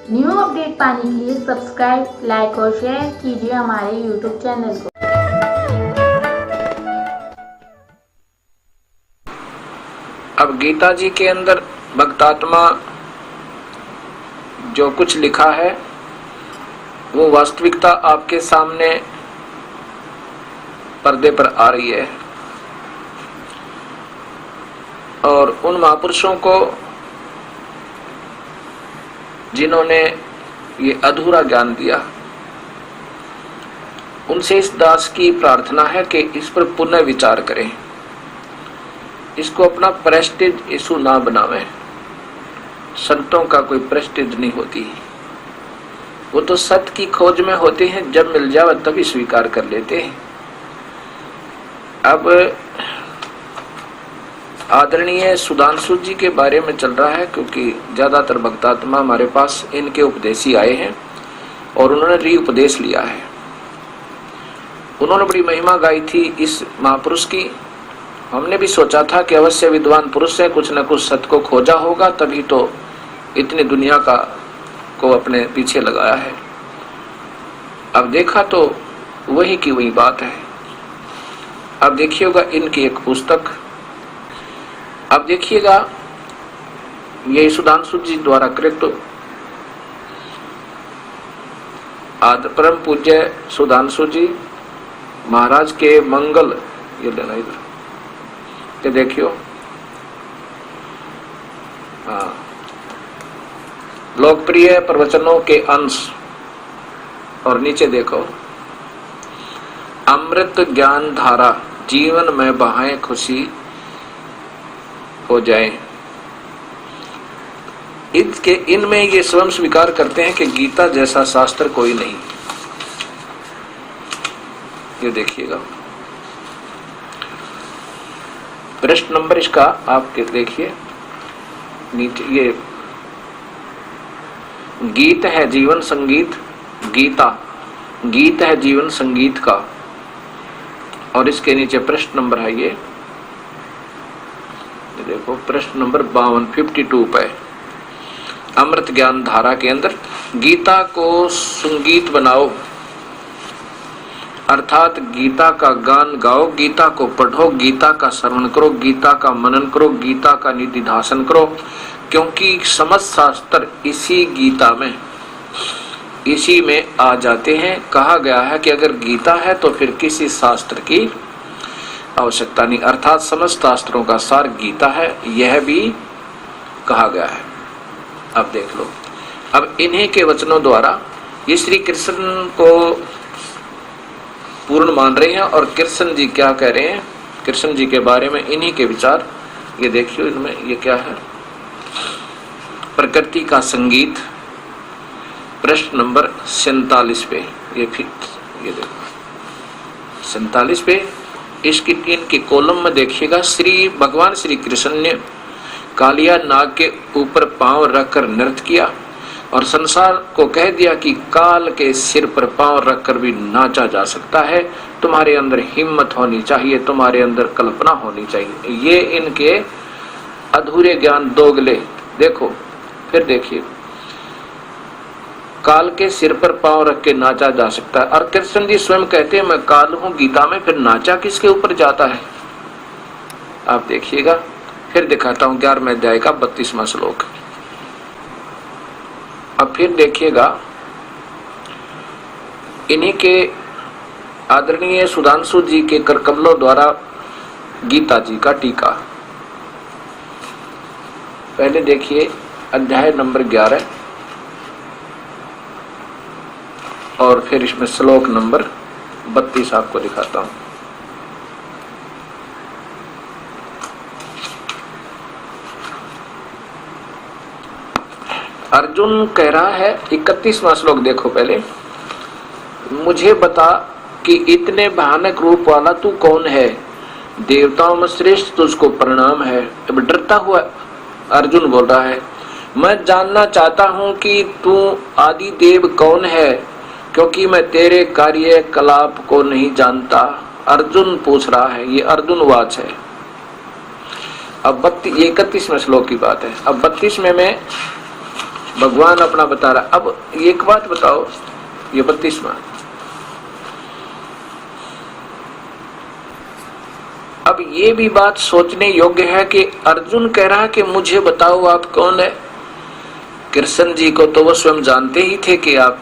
New update पाने के लिए सब्सक्राइब, लाइक और शेयर कीजिए हमारे यूट्यूब चैनल को। अब गीता जी के अंदर भक्तात्मा जो कुछ लिखा है वो वास्तविकता आपके सामने पर्दे पर आ रही है। और उन महापुरुषों को जिन्होंने ये अधूरा ज्ञान दिया, उनसे इस दास की प्रार्थना है कि इस पर पुनः विचार करें, इसको अपना प्रेस्टीज इशू ना बनावें। संतों का कोई प्रेस्टीज नहीं होती, वो तो सत्य की खोज में होते हैं, जब मिल जाए तभी स्वीकार कर लेते हैं। अब आदरणीय सुधांशु जी के बारे में चल रहा है, क्योंकि ज्यादातर भक्तात्मा हमारे पास इनके उपदेशी आए हैं और उन्होंने री उपदेश लिया है। उन्होंने बड़ी महिमा गाई थी इस महापुरुष की। हमने भी सोचा था कि अवश्य विद्वान पुरुष है, कुछ न कुछ सत्य को खोजा होगा, तभी तो इतनी दुनिया को अपने पीछे लगाया है। अब देखा तो वही की वही बात है। अब देखिएगा इनकी एक पुस्तक, अब देखिएगा ये सुधांशु जी द्वारा कृत आदि परम पूज्य सुधांशु जी महाराज के मंगल, ये लेना इधर के देखियो, हाँ, लोकप्रिय प्रवचनों के अंश, और नीचे देखो अमृत ज्ञान धारा जीवन में बहाए खुशी हो जाए। इनमें ये स्वयं स्वीकार करते हैं कि गीता जैसा शास्त्र कोई नहीं। ये देखिएगा प्रश्न नंबर इसका आप देखिए नीचे, ये गीत है जीवन संगीत, गीत है जीवन संगीत का, और इसके नीचे प्रश्न नंबर है ये देखो, प्रश्न नंबर 52 पे अमृत ज्ञान धारा के अंदर गीता को संगीत बनाओ, अर्थात गीता का गान गाओ, गीता को पढ़ो, गीता का श्रवण करो, गीता का मनन करो, गीता का निधिध्यासन करो, क्योंकि समस्त शास्त्र इसी गीता में, इसी में आ जाते हैं। कहा गया है कि अगर गीता है तो फिर किसी शास्त्र की आवश्यकता नहीं, अर्थात समस्त शास्त्रों का सार गीता है, यह भी कहा गया है। अब देख लो, अब इन्हीं के वचनों द्वारा ये श्री कृष्ण को पूर्ण मान रहे हैं, और कृष्ण जी क्या कह रहे हैं, कृष्ण जी के बारे में इन्हीं के विचार। ये देखियो इनमें ये क्या है, प्रकृति का संगीत, प्रश्न नंबर 47 पे, ये फिर ये देखो 47 पे, इसकी इनके कॉलम में देखिएगा, श्री भगवान श्री कृष्ण ने कालिया नाग के ऊपर पांव रखकर नृत्य किया और संसार को कह दिया कि काल के सिर पर पांव रखकर भी नाचा जा सकता है। तुम्हारे अंदर हिम्मत होनी चाहिए, तुम्हारे अंदर कल्पना होनी चाहिए। ये इनके अधूरे ज्ञान दोगले। देखो फिर देखिए, काल के सिर पर पांव रख के नाचा जा सकता है, और कृष्ण जी स्वयं कहते हैं मैं काल हूं गीता में, फिर नाचा किसके ऊपर जाता है। आप देखिएगा, फिर दिखाता हूं 11वें अध्याय का 32वां श्लोक। अब फिर देखिएगा इन्हीं के आदरणीय सुधांशु जी के करकमलों द्वारा गीता जी का टीका। पहले देखिए अध्याय नंबर 11 और फिर इसमें श्लोक नंबर 32 आपको दिखाता हूं। अर्जुन कह रहा है, 31वां श्लोक देखो पहले, मुझे बता कि इतने भयानक रूप वाला तू कौन है, देवताओं में श्रेष्ठ तुझको प्रणाम है। अब डरता हुआ अर्जुन बोल रहा है, मैं जानना चाहता हूं कि तू आदि देव कौन है, क्योंकि मैं तेरे कार्यकलाप को नहीं जानता। अर्जुन पूछ रहा है, ये अर्जुन वाच है। अब 31वें श्लोक की बात है। अब 32वें में भगवान अपना बता रहा। अब एक बात बताओ, ये 32वां, अब ये भी बात सोचने योग्य है कि अर्जुन कह रहा है कि मुझे बताओ आप कौन है। कृष्ण जी को तो वो स्वयं जानते ही थे कि आप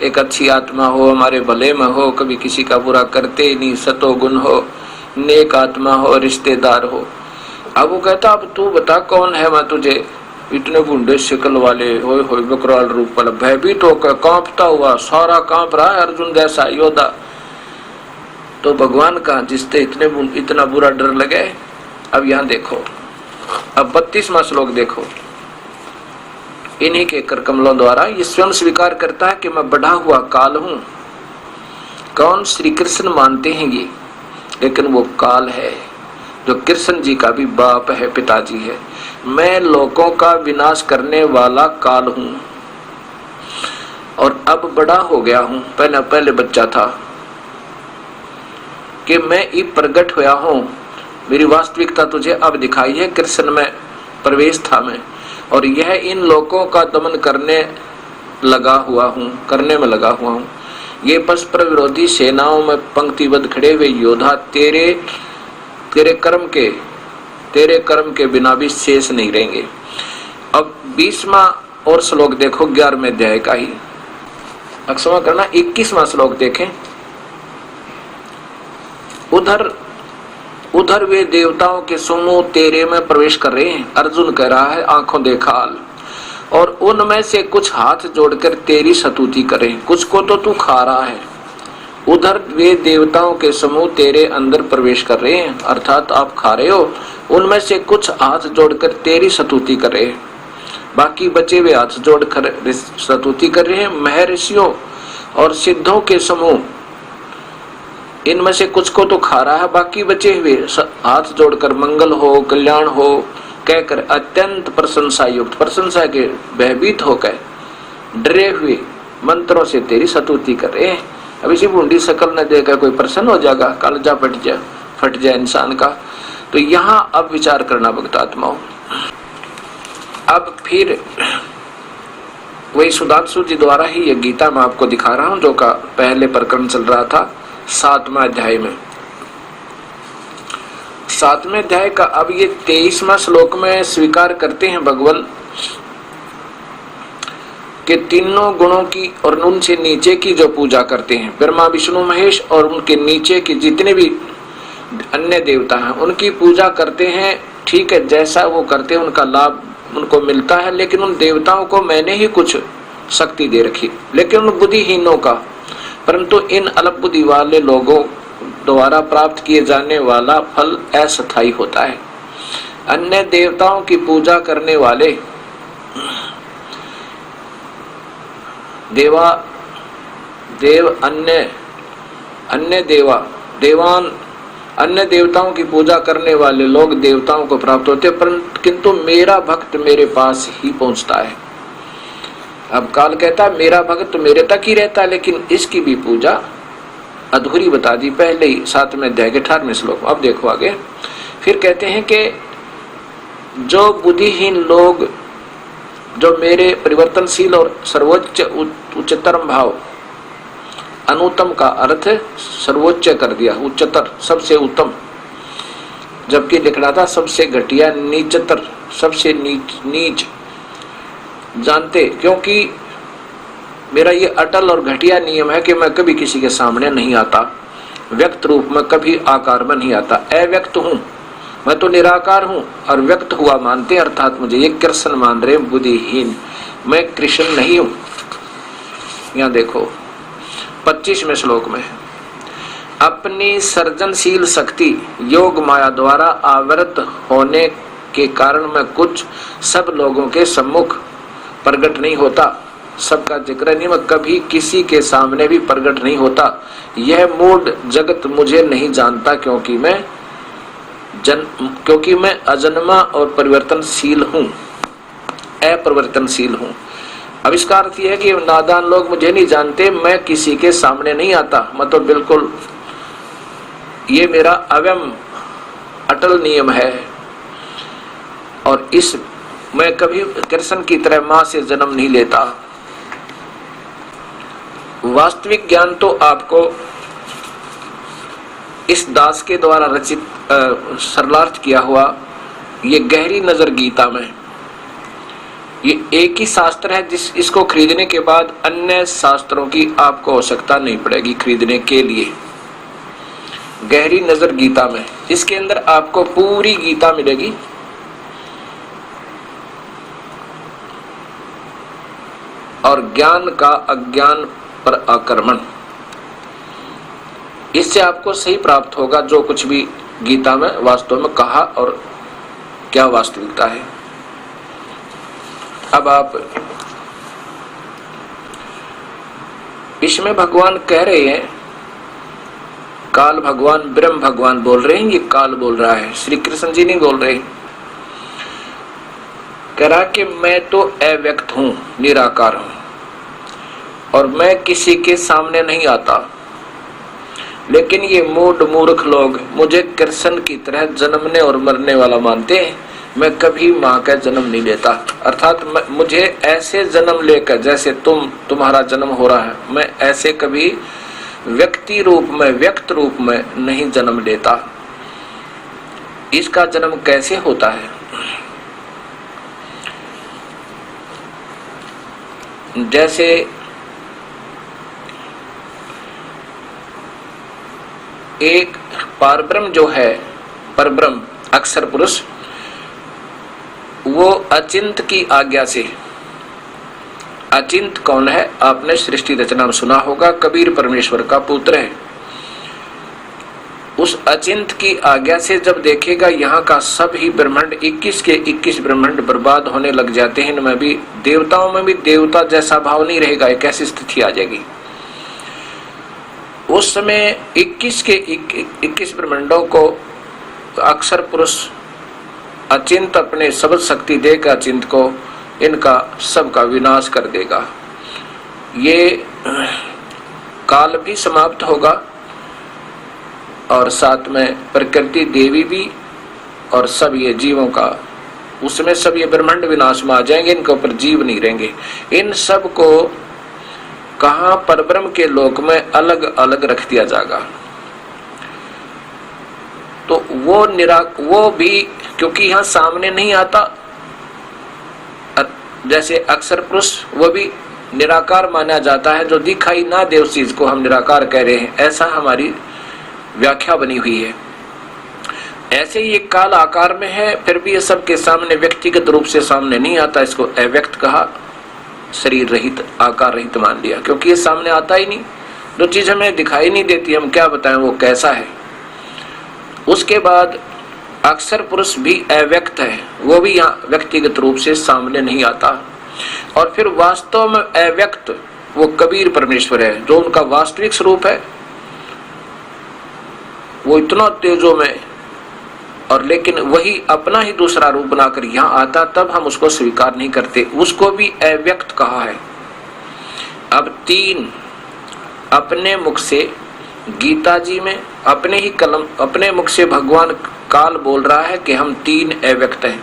एक अच्छी आत्मा हो, हमारे भले में हो, कभी किसी का बुरा करते नहीं, सतो गुण हो, नेक आत्मा हो, रिश्तेदार हो। अब वो कहता अब तू बता कौन है, मैं तुझे इतने बूढ़े शिकल वाले होए होए बकराल रूप वाला भयभीत होकर कांपता हुआ सारा कांप रहा है अर्जुन जैसा योद्धा। तो भगवान का जिससे इतना बुरा डर लगे। अब यहां देखो, अब 32वां श्लोक देखो। इन्हीं के कर कमलों द्वारा ये स्वयं स्वीकार करता है कि मैं बढ़ा हुआ काल हूं। कौन? श्री कृष्ण मानते हैं ये, लेकिन वो काल है जो कृष्ण जी का भी बाप है, पिताजी है। मैं लोगों का विनाश करने वाला काल हूं और अब बड़ा हो गया हूं। पहले बच्चा था कि मैं अब प्रकट होया हूं, मेरी वास्तविकता तुझे अब दिखाई है। कृष्ण में प्रवेश था मैं, और यह इन लोगों का दमन करने में लगा हुआ हूं। ये परस्पर विरोधी सेनाओं में पंक्तिबद्ध खड़े हुए योद्धा तेरे कर्म के बिना भी शेष नहीं रहेंगे। अब 20वां और श्लोक देखो, 11वें अध्याय का ही। क्षमा करना, 21वां श्लोक देखें। उधर वे देवताओं के समूह तेरे में प्रवेश कर रहे हैं। अर्जुन कह रहा है आंखों देखाल, और उनमें से कुछ हाथ जोड़कर तेरी स्तुति करें। कुछ को तो तू खा रहा है। उधर वे देवताओं के समूह तेरे अंदर प्रवेश कर रहे हैं, अर्थात आप खा रहे हो। उनमें से कुछ हाथ जोड़कर तेरी स्तुति कर रहे हैं, बाकी बचे हुए हाथ जोड़कर स्तुति कर रहे हैं। महर्षियों और सिद्धों के समूह इनमें से कुछ को तो खा रहा है, बाकी बचे हुए हाथ जोड़कर मंगल हो, कल्याण हो कहकर अत्यंत प्रशंसा युक्त, प्रशंसा के भयभीत होकर डरे हुए मंत्रों से तेरी स्तुति कर रहे हैं। अब इसी बूंदी शकल न देखकर कोई प्रसन्न हो जाएगा, कालजा फट जाए इंसान का। तो यहाँ अब विचार करना भक्तात्माओं। अब फिर वही सुधांशु जी द्वारा ही ये गीता मैं आपको दिखा रहा हूं, जो का पहले प्रकरण चल रहा था 7वां अध्याय में। 7वें अध्याय का अब ये 23वां श्लोक में स्वीकार करते हैं भगवान के तीनों गुणों की और उनसे नीचे की जो पूजा करते हैं, ब्रह्मा विष्णु महेश और उनके नीचे की जितने भी अन्य देवता हैं उनकी पूजा करते हैं। ठीक है, जैसा वो करते हैं उनका लाभ उनको मिलता है, लेकिन उन देवताओं को मैंने ही कुछ शक्ति दे रखी, लेकिन उन बुद्धिहीनों का, परंतु इन अल्प बुद्धि वाले लोगों द्वारा प्राप्त किए जाने वाला फल अस्थायी होता है। अन्य देवताओं की पूजा करने वाले अन्य देवताओं की पूजा करने वाले लोग देवताओं को प्राप्त होते, परंतु किंतु मेरा भक्त मेरे पास ही पहुंचता है। अब काल कहता है मेरा भक्त मेरे तक ही रहता है, लेकिन इसकी भी पूजा अधूरी बता दी पहले ही 7वें अध्याय के 18वें श्लोक। अब देखो आगे, फिर कहते हैं कि जो बुद्धिहीन लोग जो मेरे परिवर्तनशील और सर्वोच्च उच्चतर भाव, अनुत्तम का अर्थ सर्वोच्च कर दिया, उच्चतर सबसे उत्तम, जबकि लिखना था सबसे घटिया, नीचतर सबसे नीच जानते, क्योंकि मेरा ये अटल और घटिया नियम है कि मैं कभी किसी के सामने नहीं आता, व्यक्त रूप में कभी आकार में नहीं आता। अव्यक्त हूं मैं, तो निराकार हूं, और व्यक्त हुआ मानते, अर्थात मुझे ये कृष्ण मान रहे बुद्धिहीन, मैं कृष्ण नहीं हूं। यहां देखो 25वें श्लोक में, अपनी सृजनशील शक्ति योग माया द्वारा आवृत होने के कारण मैं कुछ सब लोगों के सम्मुख प्रकट नहीं होता। सबका जिक्र नहीं, मैं कभी किसी के सामने भी प्रकट नहीं होता। यह मूढ़ जगत मुझे नहीं जानता, क्योंकि मैं अजन्मा और परिवर्तनशील हूं, अपरिवर्तनशील हूं। अब इसका अर्थ यह है कि नादान लोग मुझे नहीं जानते, मैं किसी के सामने नहीं आता, मैं तो बिल्कुल, ये मेरा अव्यम अटल नियम है। और इस मैं कभी कृष्ण की तरह मां से जन्म नहीं लेता। वास्तविक ज्ञान तो आपको इस दास के द्वारा रचित सरलार्थ किया हुआ ये गहरी नजर गीता में, ये एक ही शास्त्र है इसको खरीदने के बाद अन्य शास्त्रों की आपको आवश्यकता नहीं पड़ेगी खरीदने के लिए। गहरी नजर गीता में, इसके अंदर आपको पूरी गीता मिलेगी। और ज्ञान का अज्ञान पर आक्रमण, इससे आपको सही प्राप्त होगा जो कुछ भी गीता में वास्तव में कहा और क्या वास्तविकता है। अब आप इसमें भगवान कह रहे हैं, काल भगवान ब्रह्म भगवान बोल रहे हैं, ये काल बोल रहा है, श्री कृष्ण जी नहीं बोल रहे। कह रहा कि मैं तो अव्यक्त हूं, निराकार हूं और मैं किसी के सामने नहीं आता, लेकिन ये मूढ़ मूर्ख लोग मुझे कृष्ण की तरह जन्मने और मरने वाला मानते हैं। मैं कभी मां का जन्म नहीं लेता, अर्थात मुझे ऐसे जन्म लेकर जैसे तुम्हारा जन्म हो रहा है, मैं ऐसे कभी व्यक्ति रूप में व्यक्त रूप में नहीं जन्म लेता। इसका जन्म कैसे होता है? जैसे एक पारब्रह्म जो है, परब्रह्म अक्षर पुरुष, वो अचिंत की आज्ञा से, अचिंत कौन है? आपने सृष्टि रचना में सुना होगा, कबीर परमेश्वर का पुत्र है। उस अचिंत की आज्ञा से जब देखेगा यहाँ का सब ही ब्रह्मांड 21 के 21 ब्रह्मांड बर्बाद होने लग जाते हैं, इनमें भी देवताओं में भी देवता जैसा भाव नहीं रहेगा, एक ऐसी स्थिति आ जाएगी। उस समय 21 के 21 ब्रह्मांडों को अक्षर पुरुष अचिंत अपने शब्द शक्ति देकर अचिंत को इनका सबका विनाश कर देगा। ये काल भी समाप्त होगा और साथ में प्रकृति देवी भी और सब ये जीवों का, उसमें सब ये ब्रह्मांड विनाश में आ जाएंगे, इनके ऊपर जीव नहीं रहेंगे। इन सब को कहां? परब्रह्म के लोक में अलग अलग रख दिया जाएगा। तो वो भी क्योंकि यहां सामने नहीं आता, जैसे अक्षर पुरुष वो भी निराकार माना जाता है, जो दिखाई ना दे उस चीज को हम निराकार कह रहे हैं, ऐसा हमारी व्याख्या बनी हुई है। ऐसे ही एक काल आकार में है, फिर भी ये सबके सामने व्यक्तिगत रूप से सामने नहीं आता, इसको अव्यक्त कहा, शरीर रहित आकार रहित मान लिया, क्योंकि ये सामने आता ही नहीं। जो चीज हमें दिखाई नहीं देती, हम क्या बताएं वो कैसा है। उसके बाद अक्षर पुरुष भी अव्यक्त है, वो भी यहाँ व्यक्तिगत रूप से सामने नहीं आता। और फिर वास्तव में अव्यक्त वो कबीर परमेश्वर है, जो उनका वास्तविक स्वरूप है, वो इतना तेजो में, और लेकिन वही अपना ही दूसरा रूप बनाकर यहाँ आता, तब हम उसको स्वीकार नहीं करते, उसको भी अव्यक्त कहा है। अब 3 अपने मुख से गीता जी में अपने ही कलम अपने मुख से भगवान काल बोल रहा है कि हम 3 अव्यक्त हैं।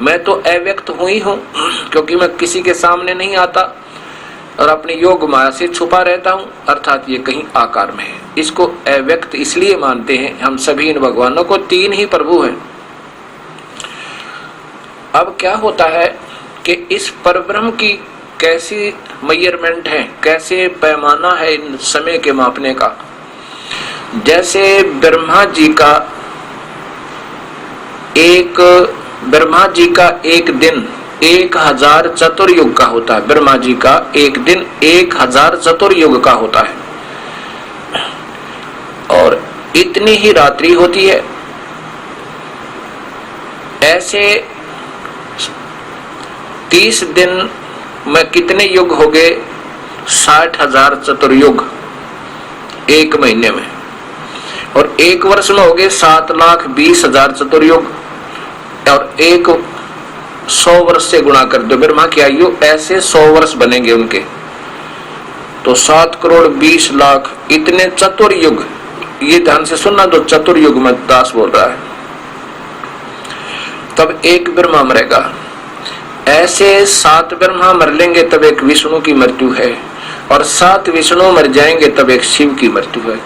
मैं तो अव्यक्त हूं ही हूं, क्योंकि मैं किसी के सामने नहीं आता और अपने योग माया से छुपा रहता हूं, अर्थात ये कहीं आकार में है। इसको अव्यक्त इसलिए मानते हैं हम सभी इन भगवानों को, 3 ही प्रभु हैं। अब क्या होता है कि इस परब्रह्म की कैसी मेजरमेंट है, कैसे पैमाना है इन समय के मापने का। जैसे ब्रह्मा जी का एक दिन 1000 चतुर्युग का होता है। ब्रह्मा जी का एक दिन 1000 चतुर्युग का होता है, और इतनी ही रात्रि होती है। ऐसे 30 दिन में कितने युग हो गए? 60,000 चतुर्युग एक महीने में, और एक वर्ष में हो गए 7,20,000 चतुर्युग, और 100 वर्ष से गुणा कर दो ब्रह्मा की आयु, ऐसे 100 वर्ष बनेंगे उनके, तो 7,20,00,000 इतने चतुर्युग। ये ध्यान से सुनना, तो चतुर्युग में दास बोल रहा है। तब एक ब्रह्मा मरेगा, ऐसे 7 ब्रह्मा मर लेंगे तब एक विष्णु की मृत्यु है, और 7 विष्णु मर जाएंगे तब एक शिव की मृत्यु है।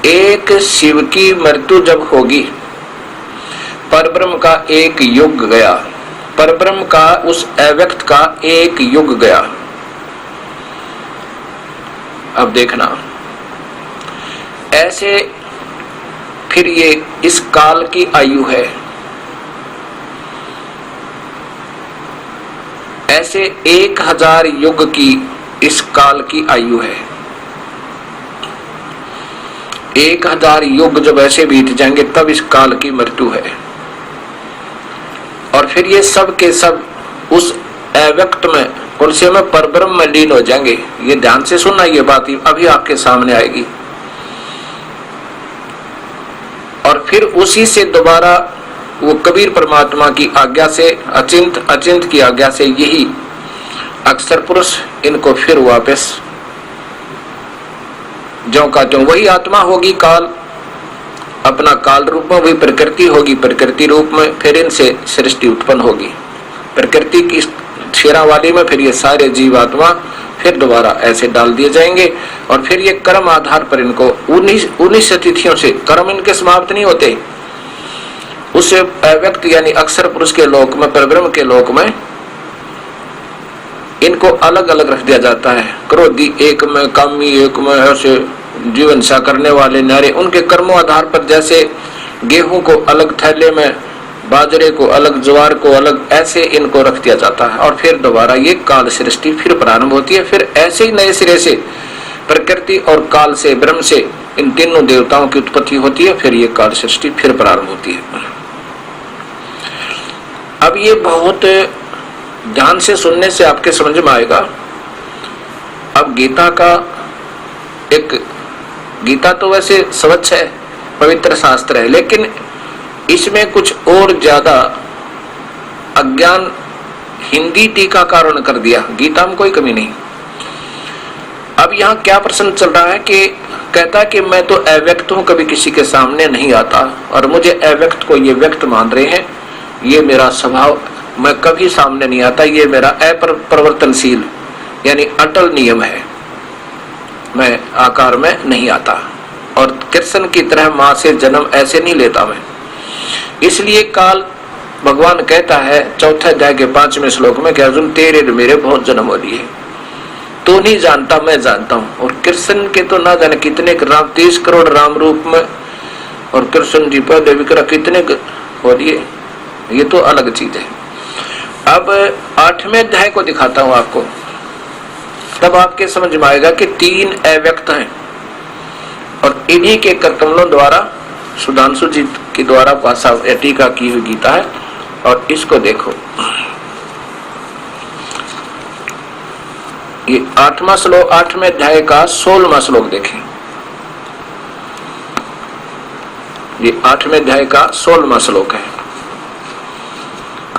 एक शिव की मृत्यु जब होगी, परब्रह्म का एक युग गया, परब्रह्म का उस अव्यक्त का एक युग गया। अब देखना, ऐसे फिर ये इस काल की आयु है, ऐसे 1000 युग की इस काल की आयु है। 1000 युग जब ऐसे बीत जाएंगे तब इस काल की मृत्यु है। और फिर ये सब के सब उस अव्यक्त में, उनसे में परब्रह्म में लीन हो जाएंगे। ये ध्यान से सुनना, ये बात अभी आपके सामने आएगी। और फिर उसी से दोबारा वो कबीर परमात्मा की आज्ञा से, अचिंत अचिंत की आज्ञा से, यही अक्षर पुरुष इनको फिर वापस ज्यों का त्यों वही आत्मा होगी, काल अपना काल रूप में, वही प्रकृति होगी प्रकृति रूप में, फिर इनसे सृष्टि उत्पन्न होगी प्रकृति की शेरा वाली में। फिर ये सारे जीवात्मा फिर दोबारा ऐसे डाल दिए जाएंगे, और फिर ये कर्म आधार पर इनको 19 तिथियों से कर्म इनके समाप्त नहीं होते। उस अव्यक्त यानी अक्षर पुरुष के लोक में, परब्रह्म के लोक में इनको अलग अलग रख दिया जाता है। क्रोधी एक में, कामी एक में, ऐसे जीवन सा करने वाले नारे, उनके कर्मों आधार पर, जैसे गेहूं को अलग थैले में, बाजरे को अलग, ज्वार को अलग, ऐसे इनको रख दिया जाता है। और फिर दोबारा ये काल सृष्टि फिर प्रारंभ होती है। फिर ऐसे ही नए सिरे से प्रकृति और काल से, ब्रह्म से इन तीनों देवताओं की उत्पत्ति होती है। फिर ये काल सृष्टि फिर प्रारंभ होती है। अब ये बहुत ध्यान से सुनने से आपके समझ में आएगा। अब गीता का एक, गीता तो वैसे स्वच्छ है, पवित्र शास्त्र है, लेकिन इसमें कुछ और ज्यादा अज्ञान हिंदी टीकाकारों ने कर दिया। गीता में कोई कमी नहीं। अब यहाँ क्या प्रश्न चल रहा है कि कहता है कि मैं तो अव्यक्त हूं, कभी किसी के सामने नहीं आता, और मुझे अव्यक्त को ये व्यक्त मान रहे हैं, ये मेरा स्वभाव, मैं कभी सामने नहीं आता, ये मेरा अपरिवर्तनशील यानी अटल नियम है, मैं आकार में नहीं आता, और कृष्ण की तरह मां से जन्म ऐसे नहीं लेता मैं। इसलिए काल भगवान कहता है 4 अध्याय के 5वें श्लोक में कि अर्जुन तेरे मेरे बहुत जन्म हो लिए, तू नहीं जानता मैं जानता हूं। और कृष्ण के तो ना जाने कितने राम, 30 करोड़ राम रूप में, और कृष्ण जी पर विक्रम कितने हो लिए, ये तो अलग चीज है। अब 8वें अध्याय को दिखाता हूं आपको, तब आपके समझ में आएगा कि 3 अव्यक्त हैं, और इन्हीं के करकमलों द्वारा सुधांशु जी के द्वारा भाषा टीका की हुई गीता है। और इसको देखो, ये 8वां श्लोक, 8वें अध्याय का 16वां श्लोक देखें। ये 8वें अध्याय का 16वां श्लोक है।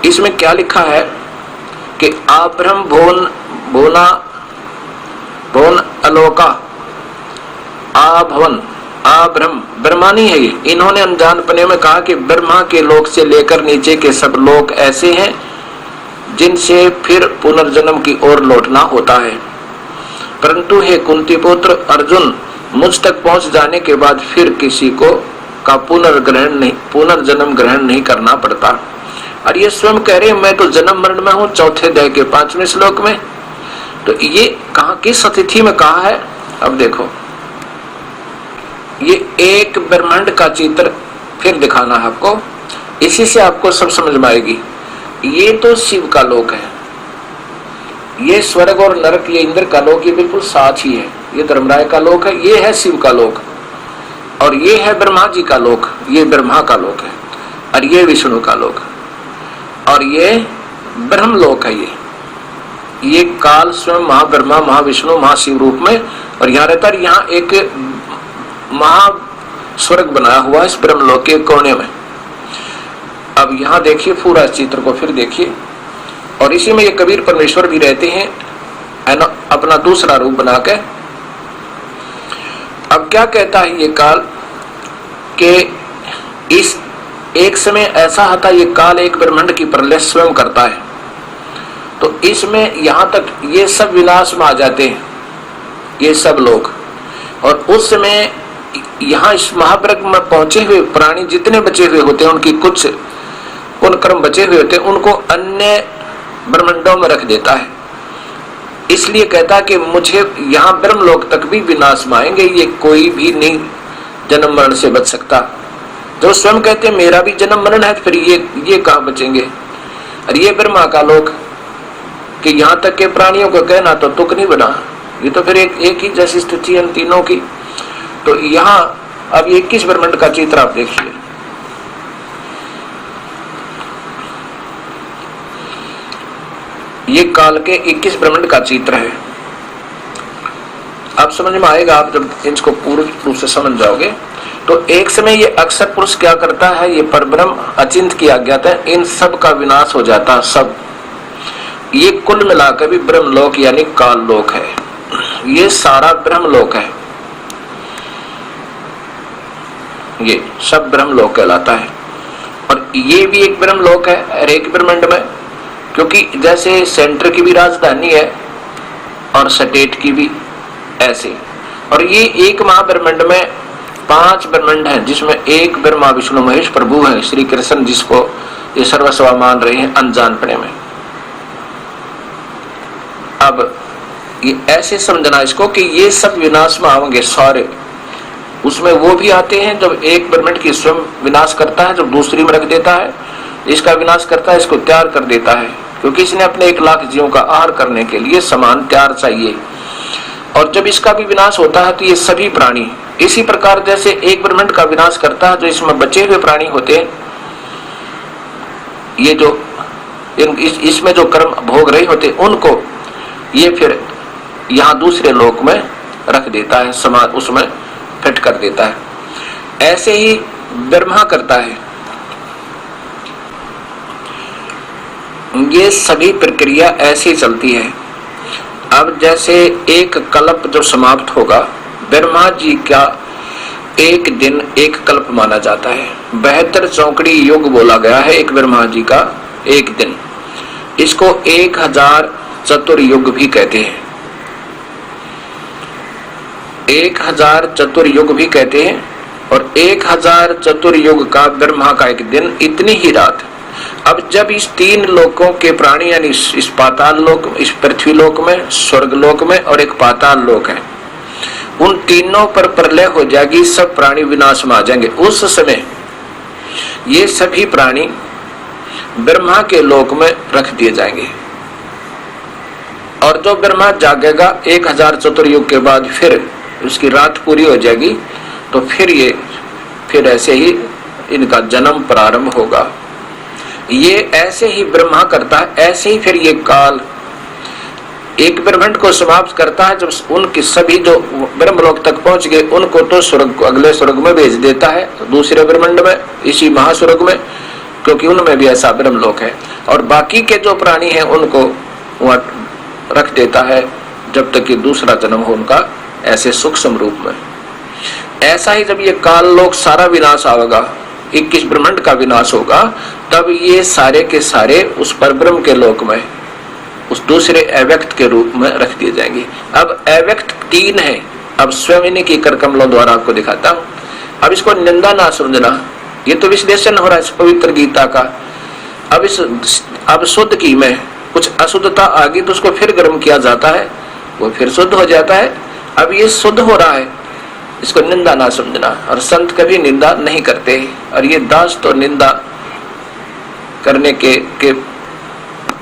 इसमें क्या लिखा है कि आब्रह्म भुवन अलोका आभवन, आब्रह्म ब्रह्मानी है ये। इन्होंने अनजानपने में कहा कि ब्रह्मा के लोक से लेकर नीचे के सब लोक ऐसे हैं जिनसे फिर पुनर्जन्म की ओर लौटना होता है, परंतु हे कुंती पुत्र अर्जुन, मुझ तक पहुंच जाने के बाद फिर किसी को का पुनर्जन्म ग्रहण नहीं करना पड़ता। और ये स्वयं कह रहे हैं मैं तो जन्म मरण में हूं, 4 अध्याय के 5वें श्लोक में। तो ये कहां किस अतिथि में कहा है? अब देखो, ये एक ब्रह्मांड का चित्र फिर दिखाना है आपको, इसी से आपको सब समझ में आएगी। ये तो शिव का लोक है, ये स्वर्ग और नरक, ये इंद्र का लोक, ये बिल्कुल साथ ही है। ये धर्मराय का लोक है, ये है शिव का लोक, और ये है ब्रह्मा जी का लोक, ये ब्रह्मा का लोक है, और ये विष्णु का लोक, और ये ब्रह्म लोक है। ये काल स्वयं महाब्रह्मा, महाविष्णु, महाशिव रूप में, और यहाँ रहता है। यहाँ एक महा स्वर्ग बनाया हुआ है इस ब्रह्म लोक के कोने में। अब यहाँ देखिए पूरा इस चित्र को फिर देखिए, और इसी में ये कबीर परमेश्वर भी रहते हैं अपना दूसरा रूप बना के। अब क्या कहता है ये काल कि इस एक समय ऐसा आता, ये काल एक ब्रह्मांड की प्रलय स्वयं करता है, तो इसमें यहाँ तक ये सब विनाश में आ जाते हैं, ये सब लोग। और उस समय यहाँ इस महावर्ग में पहुंचे हुए प्राणी जितने बचे हुए होते हैं, उनकी कुछ पुण्य कर्म बचे हुए होते हैं, उनको अन्य ब्रह्मांडों में रख देता है। इसलिए कहता कि मुझे यहाँ ब्रह्मलोक तक भी विनाश में आएंगे, ये कोई भी नहीं जन्म मरण से बच सकता। जो स्वयं कहते हैं मेरा भी जन्म मरण है, फिर ये कहाँ बचेंगे। और ये ब्रह्मा का लोक कि यहाँ तक के प्राणियों को कहना तो तुक नहीं बना, ये तो फिर एक ही जैसी स्थिति है इन तीनों की। तो यहाँ अब 21 ब्रह्मांड का चित्र आप देखिए। ये काल के 21 ब्रह्मांड का चित्र है। आप समझ में आएगा आप जब इसको पूर्ण रूप से समझ जाओगे। तो एक समय ये अक्षर पुरुष क्या करता है, ये परब्रह्म अचिंत की अज्ञात है, इन सब का विनाश हो जाता सब। ये कुल मिलाकर भी ब्रह्मलोक यानी काल लोक है, ये सारा ब्रह्मलोक है, ये सब ब्रह्मलोक कहलाता है। और ये भी एक ब्रह्मलोक है और एक ब्रह्मांड में, क्योंकि जैसे सेंटर की भी राजधानी है और स्टेट की भी ऐसे। और ये एक महाब्रह्मांड में 5 ब्रह्मांड हैं, जिसमें एक ब्रह्मा विष्णु महेश प्रभु है, श्री कृष्ण, जिसको ये सर्वस्व मान रहे हैं अनजानपने में। अब ये ऐसे समझना इसको कि ये सब विनाश में आएंगे सारे। उसमें वो भी आते हैं जब एक ब्रह्मांड की स्वयं विनाश करता है, जब दूसरी में रख देता है, इसका विनाश करता है, इसको तैयार कर देता है, क्योंकि इसने अपने 1 लाख जीवों का आहार करने के लिए सामान तैयार चाहिए। और जब इसका भी विनाश होता है तो ये सभी प्राणी इसी प्रकार जैसे एक ब्रह्मांड का विनाश करता है, जो इसमें बचे हुए प्राणी होते हैं, ये जो इसमें जो कर्म भोग रहे होते हैं, उनको ये फिर यहाँ दूसरे लोक में रख देता है, समाज उसमें फिट कर देता है। ऐसे ही ब्रह्मा करता है। ये सभी प्रक्रिया ऐसे ही चलती है। अब जैसे एक कल्प जब समाप्त होगा, ब्रह्मा जी का एक दिन एक कल्प माना जाता है। 72 चौकड़ी युग बोला गया है एक ब्रह्मा जी का एक दिन। इसको 1000 चतुर्युग भी कहते हैं, 1000 चतुर्युग भी कहते हैं। और 1000 चतुर्युग का ब्रह्मा का एक दिन, इतनी ही रात। अब जब इस 3 लोकों के प्राणी यानी इस पाताल लोक, इस पृथ्वी लोक में, स्वर्ग लोक में और एक पाताल लोक है, उन तीनों पर प्रलय हो जाएगी, सब प्राणी विनाश में आ जाएंगे। उस समय ये सभी प्राणी ब्रह्मा के लोक में रख दिए जाएंगे। और जो ब्रह्मा जागेगा 1000 चतुर्युग के बाद, फिर उसकी रात पूरी हो जाएगी, तो फिर ऐसे ही इनका जन्म प्रारंभ होगा। ये ऐसे ही ब्रह्मा करता है। ऐसे ही फिर ये काल एक ब्रह्मांड को समाप्त करता है। जब उनके सभी जो ब्रह्मलोक तक पहुंच गए, उनको तो स्वर्ग को, अगले स्वर्ग में भेज देता है, दूसरे ब्रह्मांड में, इसी महास्वर्ग में, क्योंकि उनमें भी ऐसा ब्रह्मलोक है। और बाकी के जो प्राणी हैं उनको वहां रख देता है जब तक कि दूसरा जन्म हो उनका, ऐसे सूक्ष्म रूप में। ऐसा ही जब ये काल लोक सारा विनाश आएगा, 21 ब्रह्मांड का विनाश होगा, तब ये सारे के सारे उस परब्रह्म के लोक में, उस दूसरे अव्यक्त के रूप में रख दिए जाएंगे। अब अव्यक्त 3 है। अब स्वयं इन्हीं की कर कमलों द्वारा आपको दिखाता हूं। अब इसको निंदा ना समझना, ये तो विश्लेषण हो रहा है इस पवित्र गीता का। अब शुद्ध की में कुछ अशुद्धता आ गई तो उसको फिर गर्म किया जाता है, वो फिर शुद्ध हो जाता है। अब ये शुद्ध हो रहा है, इसको निंदा ना समझना। और संत कभी निंदा नहीं करते, और ये दास तो निंदा करने के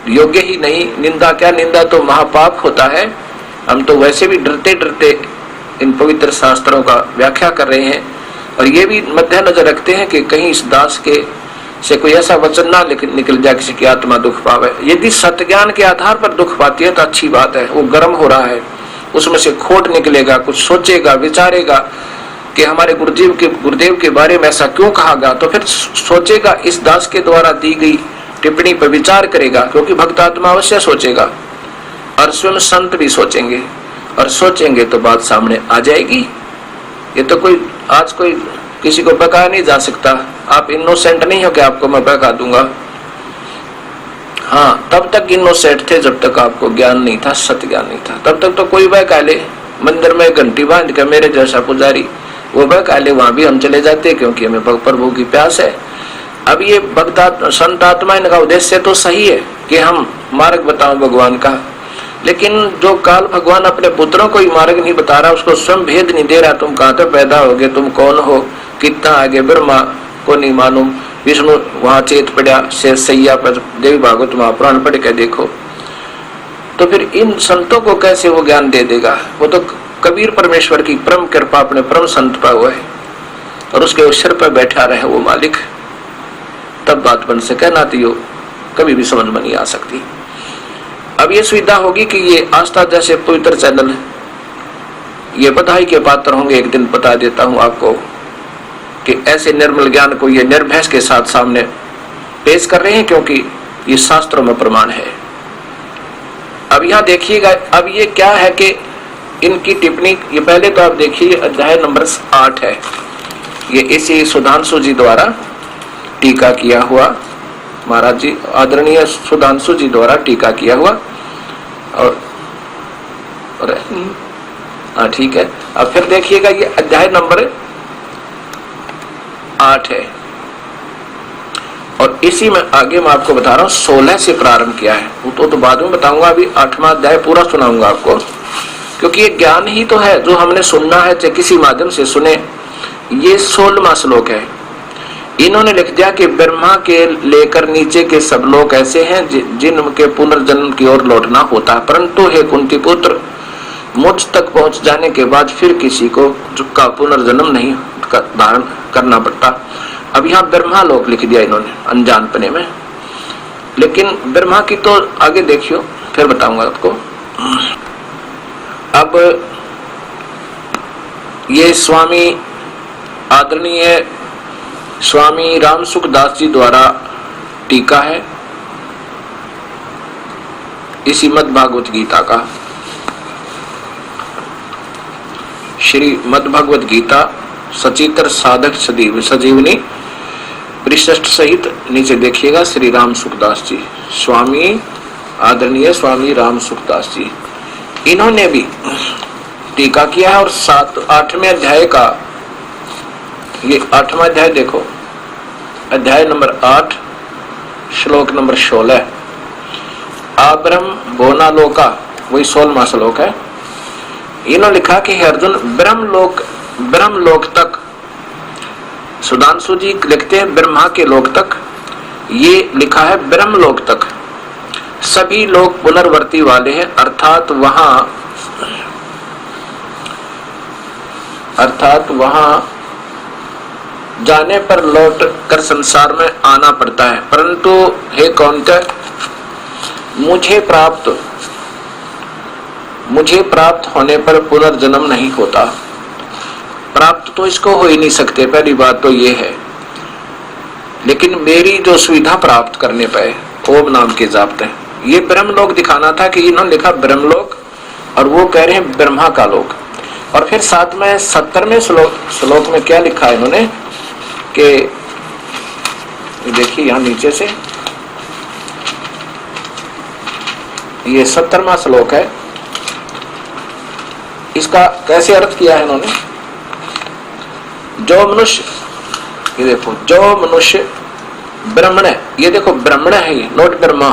योग्य ही नहीं। निंदा क्या, निंदा तो महापाप होता है। हम तो वैसे भी डरते डरते इन पवित्र शास्त्रों का व्याख्या कर रहे हैं, और ये भी मद्देनजर रखते हैं कि कहीं इस दास के से कोई ऐसा वचन ना निकल जाए किसी की आत्मा दुख पावे। यदि सत्य ज्ञान के आधार पर दुख पाती है तो अच्छी बात है, वो गर्म हो रहा है, उसमें से खोट निकलेगा, कुछ सोचेगा, विचारेगा कि हमारे गुरुदेव के बारे में ऐसा क्यों कहा गया, तो फिर सोचेगा, इस दास के द्वारा दी गई टिप्पणी पर विचार करेगा, क्योंकि भक्त आत्मा अवश्य सोचेगा और स्वयं संत भी सोचेंगे, और सोचेंगे तो बात सामने आ जाएगी। ये तो आज कोई किसी को बका नहीं जा सकता। आप इनोसेंट नहीं हो कि आपको मैं बका दूंगा। हाँ, तब तक इनोसेंट थे जब तक आपको ज्ञान नहीं था, सत्य ज्ञान नहीं था। तब तक तो कोई वह काले मंदिर में घंटी बांध के मेरे जैसा पुजारी वो वह काले वहां भी हम चले जाते क्योंकि हमें प्रभु की प्यास है। अब ये भक्त संत आत्मा इनका उद्देश्य तो सही है कि हम मार्ग बताओ भगवान का, लेकिन जो काल भगवान अपने पुत्रों को ही मार्ग नहीं बता रहा, उसको स्वयं भेद नहीं दे रहा, तुम कहाँ से पैदा होगे, तुम कौन हो, कितना आगे, ब्रह्मा को नहीं मालूम, विष्णु वहां चेत पड़ा से सैया पर, देवी भागवत महापुराण पढ़ के देखो, तो फिर इन संतों को कैसे वो ज्ञान दे देगा? वो तो कबीर परमेश्वर की परम कृपा अपने परम संत पर हुआ है और उसके सिर पर बैठा रहे वो मालिक, तब बात बन से कहना दियो, कभी भी समझ में नहीं आ सकती। अब ये सुविधा होगी कि ये आस्था जैसे पवित्र चैनल ये बधाई के पात्र होंगे। एक दिन बता देता हूं आपको कि ऐसे निर्मल ज्ञान को ये निर्भय के साथ सामने पेश कर रहे हैं क्योंकि ये शास्त्रों में प्रमाण है। अब यहां देखिएगा, अब ये क्या है कि इनकी टिप्पणी, ये पहले तो आप देखिए अध्याय नंबर 8 है, ये इसी सुधांशु जी द्वारा टीका किया हुआ, महाराज जी आदरणीय सुधांशु जी द्वारा टीका किया हुआ, और हाँ ठीक है। अब फिर देखिएगा ये अध्याय नंबर 8 है और इसी में आगे मैं आपको बता रहा हूँ 16 से प्रारंभ किया है, वो तो बाद में बताऊंगा, अभी 8वां अध्याय पूरा सुनाऊंगा आपको, क्योंकि ये ज्ञान ही तो है जो हमने सुनना है, चाहे किसी माध्यम से सुने। ये 16वां श्लोक है। इन्होंने लिख दिया कि ब्रह्मा के लेकर नीचे के सब लोग ऐसे हैं जिनके पुनर्जन्म की ओर लौटना होता है, परंतु हे कुंती पुत्र, मुझ तक पहुंच जाने के बाद फिर किसी को का पुनर्जन्म नहीं धारण करना पड़ता। अब यहाँ ब्रह्मा लोक लिख दिया इन्होंने अनजानपने में, लेकिन ब्रह्मा की तो आगे देखियो, फिर बताऊंगा आपको। अब ये स्वामी आदरणीय स्वामी राम सुखदास जी द्वारा टीका है इसी मद् भागवत गीता का, श्री मद् भागवत गीता सचित्र साधक सजीवनी परिशिष्ट सहित, नीचे देखिएगा श्री राम सुखदास जी, स्वामी आदरणीय स्वामी राम सुखदास जी, इन्होंने भी टीका किया है। और 8वें अध्याय का, ये 8वां अध्याय देखो, अध्याय नंबर 8 श्लोक नंबर 16, आब्रह्म भोनालोका, वही 16वां श्लोक है। इन्होंने लिखा कि हे अर्जुन, ब्रह्मलोक तक, सुधांशु जी लिखते हैं ब्रह्मा के लोक तक, ये लिखा है ब्रह्मलोक तक सभी लोग पुनर्वर्ती वाले हैं, अर्थात वहां जाने पर लौट कर संसार में आना पड़ता है, परंतु हे कौन्ते, मुझे प्राप्त होने पर पुनर्जन्म नहीं होता। प्राप्त तो इसको हो ही नहीं सकते, पहली बात तो ये है, लेकिन मेरी जो सुविधा प्राप्त करने पे ओम नाम के जापते हैं, ये ब्रह्मलोक दिखाना था कि इन्होंने लिखा ब्रह्मलोक और वो कह रहे हैं ब्रह्मा का लोक। और फिर साथ में 70वें श्लोक में क्या लिखा है इन्होंने कि देखिए यहां नीचे से, ये 70वां श्लोक है, इसका कैसे अर्थ किया है इन्होंने, जो मनुष्य, ये देखो, जो मनुष्य ब्राह्मण है, ये देखो ब्राह्मण है, ये नोट ब्रह्मा,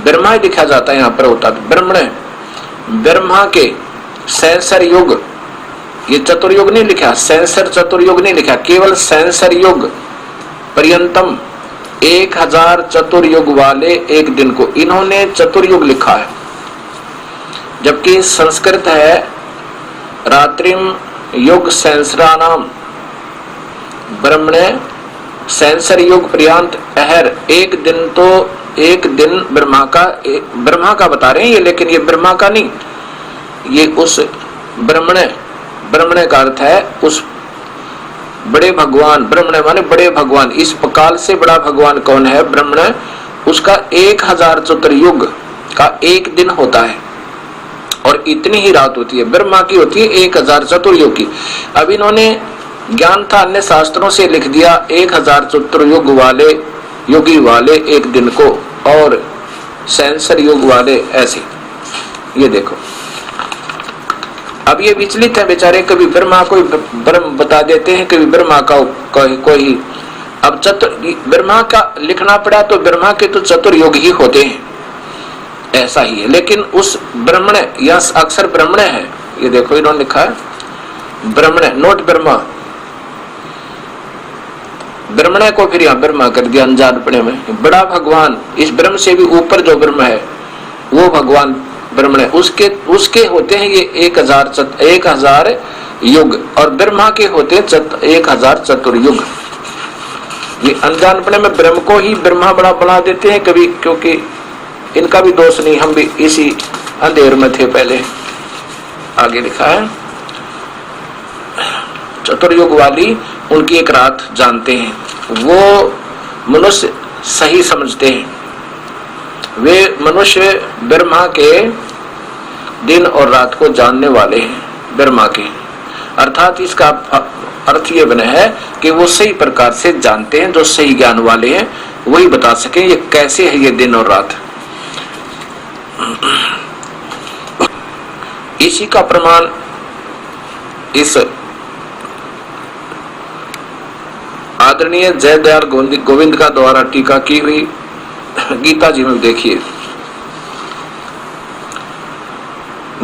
ब्रह्मा ही लिखा जाता है यहां पर, होता है ब्राह्मण है। ब्रह्मा के सेंसर युग, ये चतुर्युग नहीं लिखा, सेंसर चतुर्युग नहीं लिखा, केवल सेंसर युग पर्यंतम 1000 चतुर्युग वाले एक दिन को इन्होंने चतुर्युग लिखा है, जबकि संस्कृत है रात्रिम युग सहस्रानाम ब्रह्मणे सेंसर युग पर्यंत अहर, एक दिन तो एक दिन ब्रह्मा का बता रहे हैं ये, लेकिन ये ब्रह्मा का नहीं, ये उस ब्रह्मणे का अर्थ है उस बड़े भगवान, ब्रह्मणे माने बड़े भगवान, इस काल से बड़ा भगवान कौन है, ब्रह्मणे, उसका 1000 चतुर्युग का एक दिन होता है और इतनी ही रात होती है, ब्रह्मा की होती है 1000 चतुर्युग की। अब इन्होंने ज्ञान था अन्य शास्त्रों से लिख दिया 1000 चतुर्युग वाले योगी वाले एक दिन को, और सेंसर युग वाले ऐसे। ये देखो, अब ये विचलित है बेचारे, कभी ब्रह्मा को ब्रह्म बता देते हैं, कभी ब्रह्मा का कोई। अब ब्रह्मा का लिखना पड़ा तो ब्रह्मा के तो चतुर्युग ही होते हैं, ऐसा ही है। लेकिन उस ब्रह्मण या अक्षर ब्रह्मण है, ये देखो इन्होंने लिखा है ब्रह्मण, नोट ब्रह्मा, ब्रह्मण को फिर यहाँ ब्रह्मा कर दिया अनजानपने में। बड़ा भगवान, इस ब्रह्म से भी ऊपर जो ब्रह्म है वो भगवान ब्रह्मण है, उसके होते हैं ये 1000 युग, और ब्रह्मा के होते हैं 1000 चतुर्युग। ये अनजानपने में ब्रह्म को ही ब्रह्मा बड़ा बना देते हैं कभी, क्योंकि इनका भी दोष नहीं, हम भी इसी अंधेर में थे पहले। आगे लिखा है चतुर्युग वाली उनकी एक रात जानते हैं, वो मनुष्य सही समझते हैं। वे मनुष्य ब्रह्मा के दिन और रात को जानने वाले हैं, ब्रह्मा के, अर्थात इसका अर्थ ये बना है कि वो सही प्रकार से जानते हैं, जो सही ज्ञान वाले हैं वही बता सकें ये कैसे है ये दिन और रात। इसी का प्रमाण इस आदरणीय जयदयाल गोविंद का द्वारा टीका की हुई गीता जी में देखिए।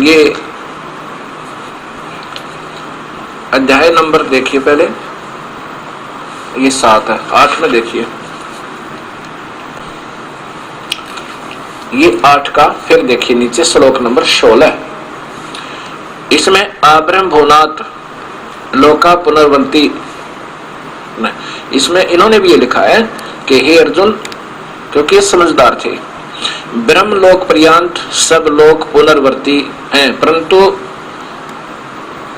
ये अध्याय नंबर देखिए, पहले ये 7 है, 8 में देखिए, ये 8 का फिर देखिए नीचे श्लोक नंबर 16। इसमें आब्रह्म भुवनात् लोका पुनर्वंती, इसमें इन्होंने भी ये लिखा है कि हे अर्जुन, क्योंकि समझदार थे, ब्रह्म लोक पर्यंत सब लोग पुनर्वर्ती हैं, परंतु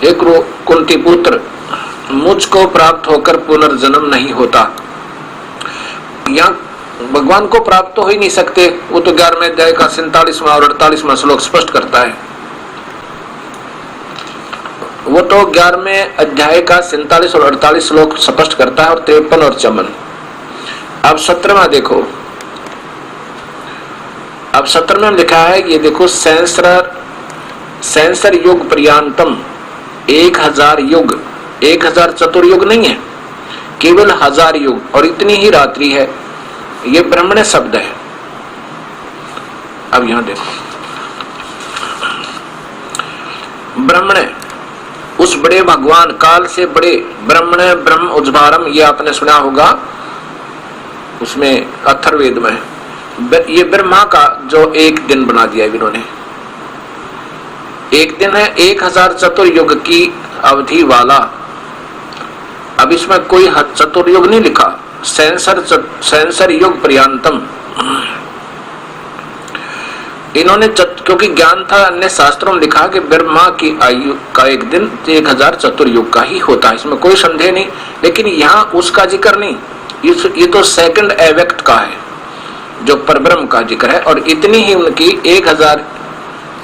एक कुंती पुत्र मुझको प्राप्त होकर पुनर्जन्म नहीं होता। यहाँ भगवान को प्राप्त तो हो ही नहीं सकते, वो तो 11वें अध्याय का 47वां और 48वां श्लोक स्पष्ट करता है। वो तो 11वें अध्याय का 47 और 48 श्लोक स्पष्ट करता है, और 53 और 54। अब 17वां देखो, अब 17वें में लिखा है, ये देखो, सेंसर युग पर्यंतम 1000 युग, 1000 चतुर्युग नहीं है, केवल 1000 युग, और इतनी ही रात्रि है। ये ब्रह्मण शब्द है। अब यहां देखो, ब्रह्मण उस बड़े भगवान, काल से बड़े ब्रह्मण, ब्रह्म उज्भारम, ये आपने सुना होगा, उसमें अथर्ववेद में ये ब्रह्मा का जो एक दिन बना दिया इन्होंने, एक दिन है 1000 चतुर्युग की अवधि वाला। अब इसमें कोई चतुर्युग नहीं लिखा, सेंसर युग पर्यंतम इन्होंने, क्योंकि ज्ञान था, अन्य शास्त्रों में लिखा कि ब्रह्मा की आयु का एक दिन 1000 चतुर्युग का ही होता है, इसमें कोई संदेह नहीं। लेकिन यहाँ उसका जिक्र नहीं, ये तो सेकंड अव्यक्त का है जो परब्रह्म का जिक्र है, और इतनी ही उनकी 1000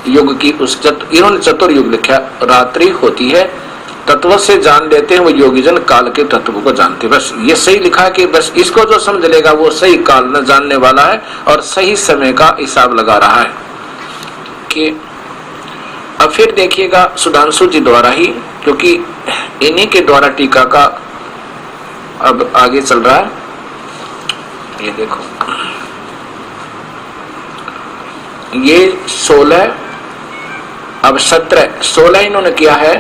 युग की उस इन्होंने चतुर्युग लिखा, रात्रि होती है, तत्व से जान लेते हैं वो योगीजन, काल के तत्व को जानते। बस ये सही लिखा कि बस इसको जो समझ लेगा वो सही काल न जानने वाला है और सही समय का हिसाब लगा रहा है। कि अब फिर देखिएगा सुधांशु जी द्वारा ही, क्योंकि इन्हीं के द्वारा टीका का अब आगे चल रहा है। ये देखो, ये 16, अब 16 इन्होंने किया है।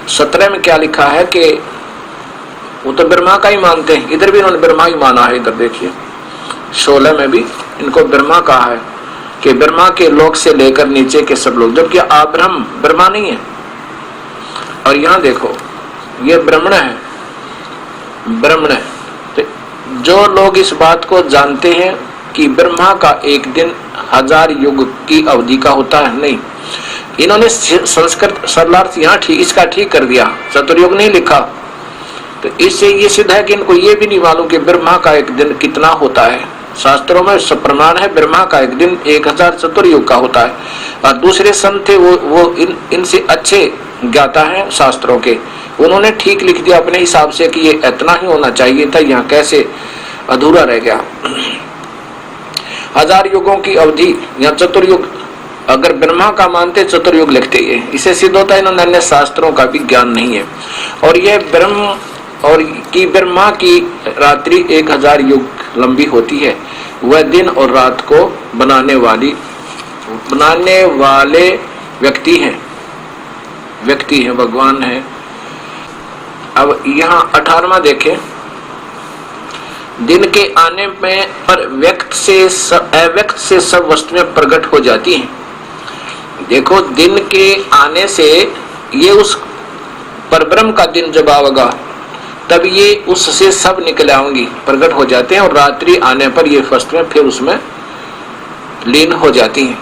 17 में क्या लिखा है कि वो तो ब्रह्मा का ही मानते हैं, इधर भी इन्होंने ब्रह्मा ही माना है। इधर देखिए 16 में भी इनको ब्रह्मा कहा है कि ब्रह्मा के लोक से लेकर नीचे के सब लोग, जबकि आब्रह्म ब्रह्मा नहीं है। और यहाँ देखो ये ब्रह्मण है, ब्रह्मण है। तो जो लोग इस बात को जानते हैं कि ब्रह्मा का एक दिन 1000 युग की अवधि का होता है, नहीं, इन्होंने संस्कृत सरलार्थ यहाँ इसका ठीक कर दिया, चतुर्युग नहीं लिखा। तो इससे ये सिद्ध है कि इनको ये भी नहीं मालूम कि ब्रह्मा का एक दिन कितना होता है। शास्त्रों में प्रमाण है ब्रह्मा का एक दिन 1000 चतुर्युग का होता है। और दूसरे संत थे वो इनसे अच्छे ज्ञाता हैं शास्त्रों के, उन्होंने ठीक लिख दिया अपने हिसाब से कि ये इतना ही होना चाहिए था, यहाँ कैसे अधूरा रह गया। 1000 युगों की अवधि या चतुर्युग, अगर ब्रह्मा का मानते चतुर्युग लिखते ये, इसे सिद्ध होता है इन्होंने अन्य शास्त्रों का भी ज्ञान नहीं है। और यह ब्रह्मा की रात्रि 1000 युग लंबी होती है। वह दिन और रात को बनाने वाले व्यक्ति हैं, भगवान है। अब यहाँ 18वां देखें, दिन के आने में पर व्यक्त से अव्यक्त से सब वस्तुएं प्रकट हो जाती हैं। देखो, दिन के आने से ये उस परब्रह्म का दिन जब आवेगा तब ये उससे सब निकल आएंगी, प्रकट हो जाते हैं, और रात्रि आने पर ये वस्तुएं फिर उसमें लीन हो जाती हैं।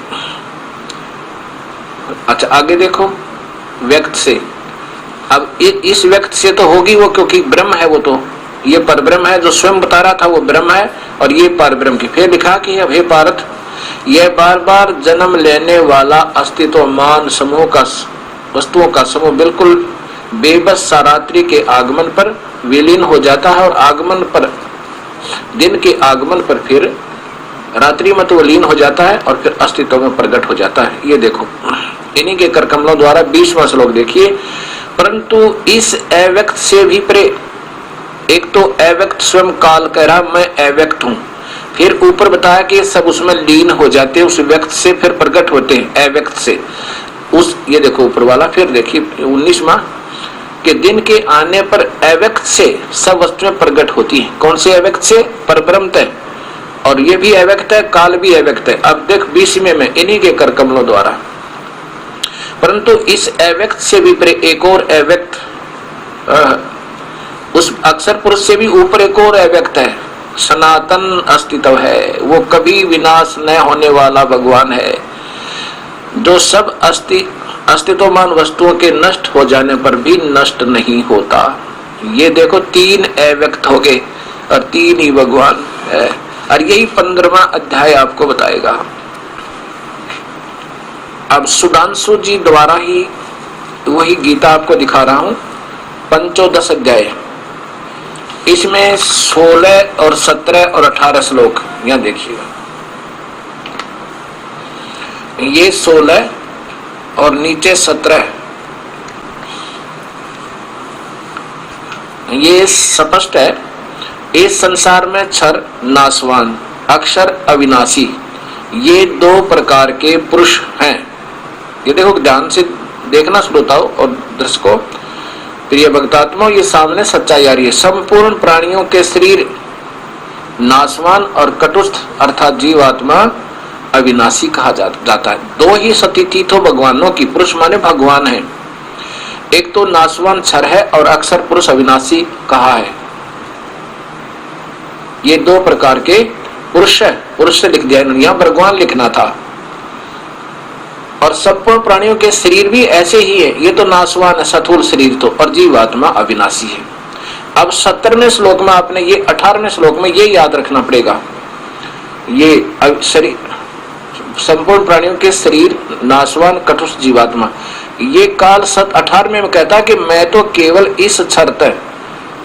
अच्छा, आगे देखो, व्यक्त से, अब इस व्यक्त से तो होगी वो, क्योंकि ब्रह्म है वो, तो ये परब्रह्म है, जो स्वयं बता रहा था वो ब्रह्म है, और ये परब्रह्म की। फिर लिखा कि अब हे पार्थ, यह बार बार जन्म लेने वाला अस्तित्वमान समूह का वस्तुओं का समूह बिल्कुल बेबस सारात्रि के आगमन पर विलीन हो जाता है, और आगमन पर, दिन के आगमन पर फिर रात्रि में तो लीन हो जाता है और फिर अस्तित्व में प्रकट हो जाता है। ये देखो, इन्हीं के कर कमलों द्वारा 20वां श्लोक देखिए। परंतु इस अव्यक्त से भी परे, एक तो अव्यक्त स्वयं काल कह रहा मैं अव्यक्त हूं, फिर ऊपर बताया कि सब उसमें लीन हो जाते हैं, उस व्यक्त से फिर प्रकट होते हैं, अव्यक्त से उस, ये देखो ऊपर वाला। फिर देखिए 19वां, कि दिन के आने पर अव्यक्त से सब वस्तुएं प्रकट होती हैं। कौन से अव्यक्त से? परब्रह्म तय, और ये भी अव्यक्त है, काल भी अव्यक्त है। अब देख 20वें में इन्हीं के कर कमलों द्वारा, परंतु इस अव्यक्त से भी परे एक और अव्यक्त, उस अक्षर पुरुष से भी ऊपर एक और अव्यक्त है, सनातन अस्तित्व है, वो कभी विनाश न होने वाला भगवान है, जो सब अस्तित्वमान वस्तुओं के नष्ट हो जाने पर भी नष्ट नहीं होता। ये देखो 3 अव्यक्त हो गए और 3 ही भगवान है, और यही 15वां अध्याय आपको बताएगा। अब सुधांशु जी द्वारा ही वही गीता आपको दिखा रहा हूं, पंचोदश अध्याय, इसमें 16 और 17 और 18 श्लोक यहां देखिएगा। ये 16 और नीचे 17, ये स्पष्ट है। इस संसार में क्षर नाशवान, अक्षर अविनाशी, ये 2 प्रकार के पुरुष हैं। ये देखो, ध्यान से देखना श्रोताओं और दर्शकों, प्रिय भक्तात्मा, ये सामने सच्चाई आ रही है। संपूर्ण प्राणियों के शरीर नाशवान और कटुस्थ अर्थात जीवात्मा अविनाशी कहा जाता है। 2 ही स्थिति तो भगवानों की, पुरुष माने भगवान है, एक तो नाशवान क्षर है और अक्षर पुरुष अविनाशी कहा है। ये 2 प्रकार के पुरुष है, पुरुष से लिख दिया इन्होंने, यहां भगवान लिखना था। और सब प्राणियों के शरीर भी ऐसे ही है, ये तो नाशवान है स्थूल शरीर तो, और जीवात्मा अविनाशी है। अब 17वें श्लोक में आपने ये 18वें श्लोक में ये याद रखना पड़ेगा, ये शरीर, संपूर्ण प्राणियों के शरीर नाशवान कटुष्ट जीवात्मा, ये काल 18वें में कहता है कि मैं तो केवल इस क्षरत,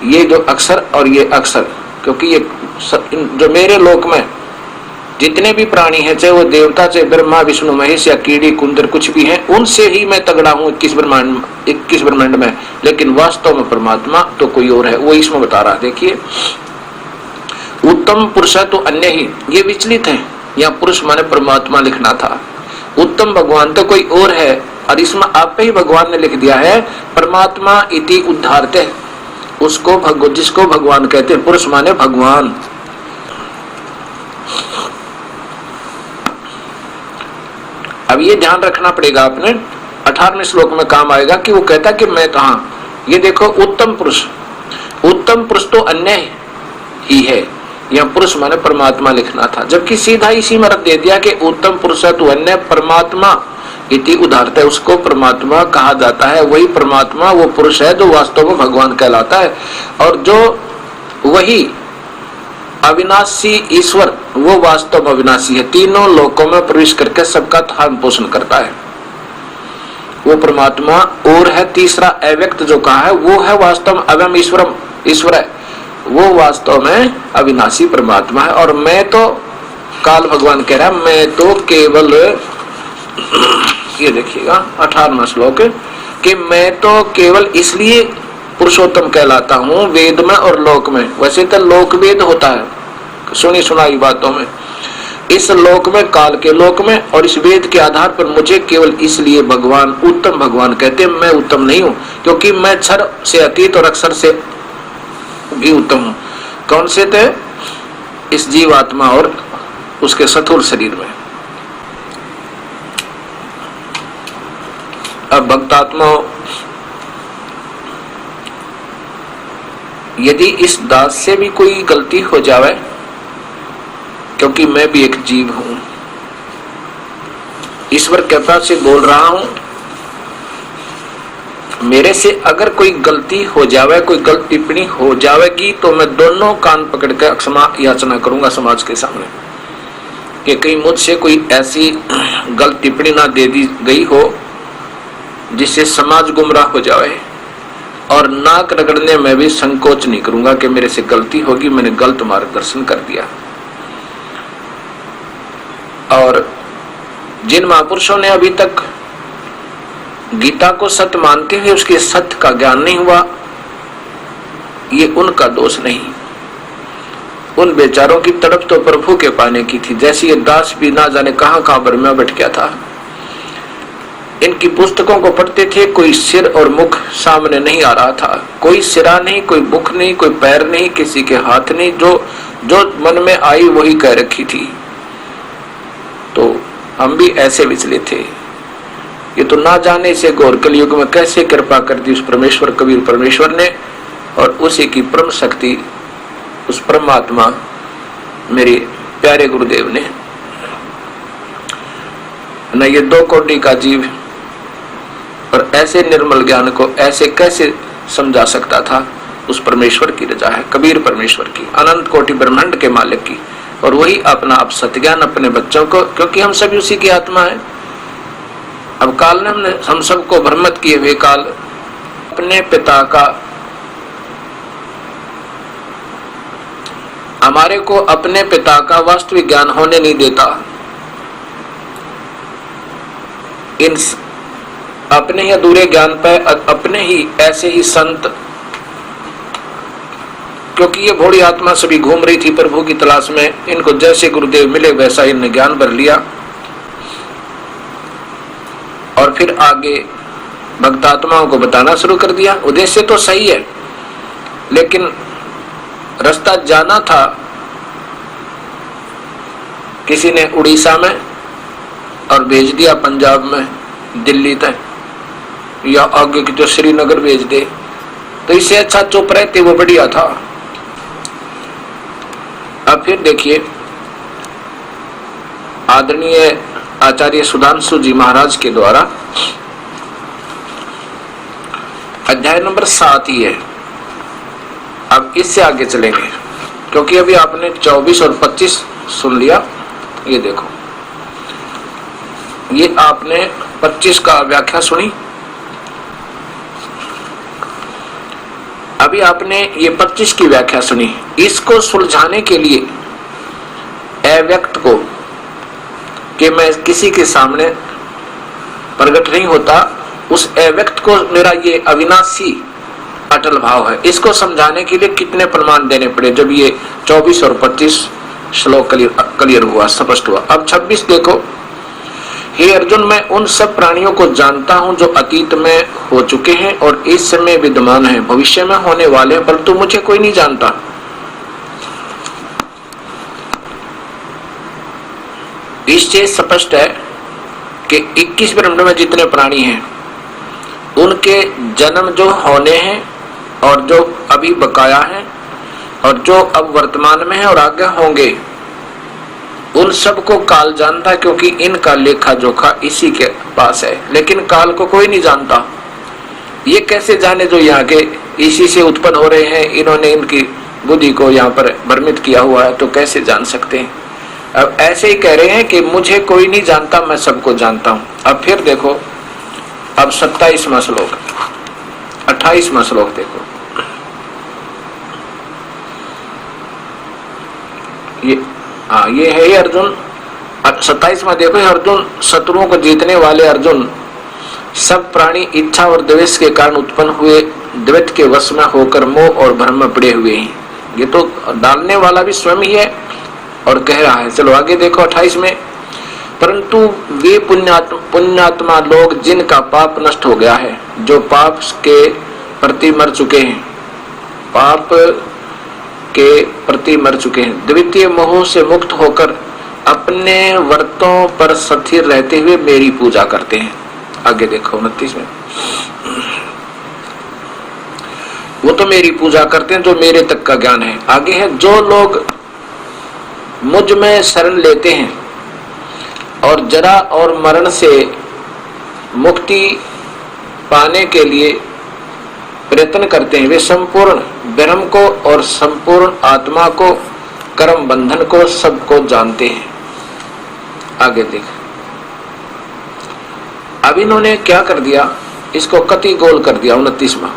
ये जो अक्षर और ये अक्षर, क्योंकि ये जो मेरे लोक में जितने भी प्राणी हैं, चाहे वो देवता, चाहे ब्रह्मा विष्णु महेश या कीड़ी कुंदर कुछ भी हैं, उनसे ही मैं तगड़ा हूं 21 ब्रह्मांड में, लेकिन वास्तव में परमात्मा तो कोई और है, वो इसमें बता रहा है। देखिए, उत्तम पुरुष है तो अन्य ही, ये विचलित है, यहाँ पुरुष माने परमात्मा लिखना था, उत्तम भगवान तो कोई और है, और इसमें आप ही भगवान ने लिख दिया है परमात्मा इति उद्धारते, उसको जिसको भगवान कहते हैं, पुरुष माने भगवान। अब ये ध्यान रखना पड़ेगा आपने, 18वें श्लोक में काम आएगा कि वो कहता कि मैं कहा, ये देखो उत्तम पुरुष तो अन्य ही है, यहाँ पुरुष माने परमात्मा लिखना था, जबकि सीधा इसी में रख दे दिया कि उत्तम पुरुष है तो अन्य परमात्मा इति उदाहरता है, उसको परमात्मा कहा जाता है। वही परमात्मा वो पुरुष है जो वास्तव में भगवान कहलाता है, और जो वही अविनाशी ईश्वर वो वास्तव में अविनाशी है, तीनों लोकों में प्रवेश करके सबका धारण पोषण करता है, वो परमात्मा और है। तीसरा अव्यक्त जो कहा है वो है वास्तव में अव्यम ईश्वर है, वो वास्तव में अविनाशी परमात्मा है। और मैं तो काल भगवान कह रहा है मैं तो केवल, ये देखिएगा 18वां श्लोक, कि मैं तो केवल इसलिए पुरुषोत्तम कहलाता हूँ वेद में और लोक में। वैसे तो लोक वेद होता है सुनी सुनाई बातों में, इस लोक में, काल के लोक में, और इस वेद के आधार पर मुझे केवल इसलिए भगवान उत्तम भगवान कहते हैं। मैं उत्तम नहीं हूँ, क्योंकि मैं क्षर से अतीत और अक्षर से भी उत्तम हूँ। कौन से थे? इस जीवात्मा और उसके स्थूल शरीर में। अब भक्तात्मा, यदि इस दास से भी कोई गलती हो जावे, क्योंकि मैं भी एक जीव हूं, ईश्वर कृपा से बोल रहा हूं, मेरे से अगर कोई गलती हो जावे, कोई गलत टिप्पणी हो जावेगी, तो मैं दोनों कान पकड़ कर क्षमा याचना करूंगा समाज के सामने, कि कहीं मुझसे कोई ऐसी गलत टिप्पणी ना दे दी गई हो जिससे समाज गुमराह हो जाए। और नाक रगड़ने में भी संकोच नहीं करूंगा कि मेरे से गलती होगी, मैंने गलत मार्गदर्शन कर दिया। और जिन महापुरुषों ने अभी तक गीता को सत्य मानते हुए उसके सत्य का ज्ञान नहीं हुआ, ये उनका दोष नहीं। उन बेचारों की तड़प तो प्रभु के पाने की थी, जैसे ये दास भी ना जाने कहां कहां पर मैं बैठ गया था। इनकी पुस्तकों को पढ़ते थे, कोई सिर और मुख सामने नहीं आ रहा था, कोई सिरा नहीं, कोई मुख नहीं, कोई पैर नहीं, किसी के हाथ नहीं, जो मन में आई वही कह रखी थी। तो हम भी ऐसे विचले थे। ये तो ना जाने से घोर कलयुग में कैसे कृपा कर दी उस परमेश्वर कबीर परमेश्वर ने, और उसी की परम शक्ति उस परमात्मा मेरे प्यारे गुरुदेव ने। न ये दो कोटि का जीव और ऐसे निर्मल ज्ञान को ऐसे कैसे समझा सकता था? उस परमेश्वर की रजा है, कबीर परमेश्वर की, अनंत कोटि ब्रह्मांड के मालिक की। और वही अपना आप सत्य ज्ञान अपने बच्चों को, क्योंकि हम सभी उसी की आत्मा है। अब काल ने हम सबको भ्रमित किए हुए काल अपने पिता का, हमारे को अपने पिता का वास्तविक ज्ञान होने नहीं देता। इन अपने ही अधूरे ज्ञान पर अपने ही ऐसे ही संत, क्योंकि ये भोली आत्मा सभी घूम रही थी प्रभु की तलाश में, इनको जैसे गुरुदेव मिले वैसा इन्हें ज्ञान भर लिया। और फिर आगे भक्तात्माओं को बताना शुरू कर दिया। उद्देश्य तो सही है, लेकिन रास्ता जाना था किसी ने उड़ीसा में और भेज दिया पंजाब में, दिल्ली तक, या आगे की तो श्रीनगर भेज दे, तो इससे अच्छा चुप रहते वो बढ़िया था। अब फिर देखिए आदरणीय आचार्य सुधांशु जी महाराज के द्वारा अध्याय नंबर 7 ही है। अब इससे आगे चलेंगे, क्योंकि अभी आपने 24 और 25 सुन लिया। ये देखो, ये आपने 25 का व्याख्या सुनी, अभी आपने ये 25 की व्याख्या सुनी। इसको सुलझाने के लिए अव्यक्त को, कि मैं किसी के सामने प्रकट नहीं होता, उस अव्यक्त को मेरा ये अविनाशी अटल भाव है, इसको समझाने के लिए कितने प्रमाण देने पड़े जब ये 24 और 25 श्लोक क्लियर हुआ, स्पष्ट हुआ। अब 26 देखो, हे अर्जुन, मैं उन सब प्राणियों को जानता हूं जो अतीत में हो चुके हैं और इस समय विद्यमान हैं, भविष्य में होने वाले हैं, परंतु मुझे कोई नहीं जानता। इससे स्पष्ट है कि 21 ब्रह्मांड में जितने प्राणी हैं उनके जन्म जो होने हैं और जो अभी बकाया हैं और जो अब वर्तमान में है और आगे होंगे, उन सबको काल जानता है, क्योंकि इनका लेखा जोखा इसी के पास है। लेकिन काल को कोई नहीं जानता। ये कैसे जाने जो यहाँ के इसी से उत्पन्न हो रहे हैं, इन्होंने इनकी बुद्धि को यहाँ पर भ्रमित किया हुआ है, तो कैसे जान सकते हैं? अब ऐसे ही कह रहे हैं कि मुझे कोई नहीं जानता, मैं सबको जानता हूं। अब फिर देखो, अब 27वां श्लोक, 28वां श्लोक देखो, ये हाँ ये है अर्जुन। 27वां देखो, अर्जुन शत्रुओं को जीतने वाले अर्जुन, सब प्राणी इच्छा और द्वेष के कारण उत्पन्न हुए द्वैत के वश में होकर मोह और भ्रम में पड़े हुए हैं। ये तो डालने वाला भी स्वयं ही है और कह रहा है। चलो आगे देखो 28 में, परंतु वे पुण्यात्मा लोग जिनका पाप नष्ट हो गया है, जो पाप के प्रति मर चुके हैं, पाप के प्रति मर चुके हैं, द्वितीय मोह से मुक्त होकर अपने व्रतों पर स्थिर रहते हुए मेरी पूजा करते हैं। आगे देखो 29 में, वो तो मेरी पूजा करते हैं जो मेरे तक का ज्ञान है। आगे है, जो लोग मुझ में शरण लेते हैं और जरा और मरण से मुक्ति पाने के लिए प्रयत्न करते हैं, वे संपूर्ण ब्रह्म को और संपूर्ण आत्मा को, कर्म बंधन को, सबको जानते हैं। आगे देख, अब इन्होंने क्या कर दिया, इसको कति गोल कर दिया। 29वां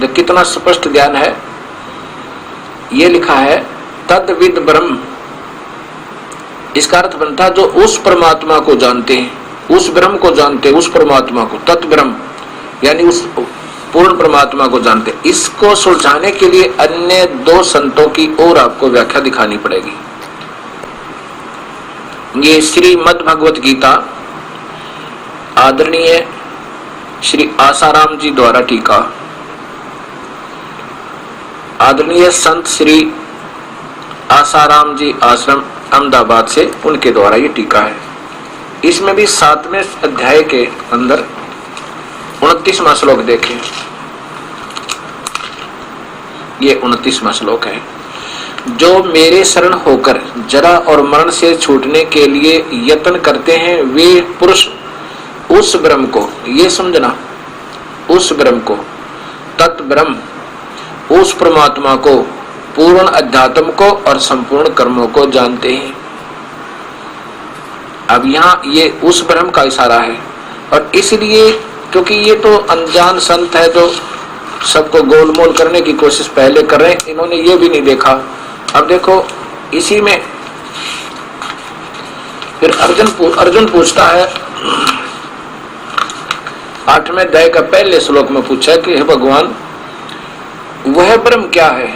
देख कितना स्पष्ट ज्ञान है। ये लिखा है तद्विद ब्रह्म, इसका अर्थ बनता जो उस परमात्मा को जानते हैं, उस ब्रह्म को जानते हैं, उस परमात्मा को, तत् ब्रह्म यानी उस पूर्ण परमात्मा को जानते। इसको सुलझाने के लिए अन्य दो संतों की और आपको व्याख्या दिखानी पड़ेगी। ये श्रीमद् भगवत गीता आदरणीय श्री आसाराम जी द्वारा टीका, आदरणीय संत श्री आसाराम जी आश्रम अहमदाबाद से, उनके द्वारा ये टीका है। इसमें भी 7वें अध्याय के अंदर 29वां श्लोक देखें। ये 29वां श्लोक है, जो मेरे शरण होकर जरा और मरण से छूटने के लिए यत्न करते हैं, वे पुरुष उस ब्रह्म को, ये समझना, उस ब्रह्म को, तत् ब्रह्म, उस परमात्मा को, पूर्ण अध्यात्म को और संपूर्ण कर्मों को जानते हैं। अब यहाँ ये उस ब्रह्म का इशारा है, और इसलिए क्योंकि ये तो अनजान संत है जो सबको गोलमोल करने की कोशिश पहले कर रहे हैं, इन्होंने ये भी नहीं देखा। अब देखो इसी में फिर अर्जुन पूछता है 8वें अध्याय का पहले श्लोक में पूछा कि हे भगवान, वह ब्रह्म क्या है,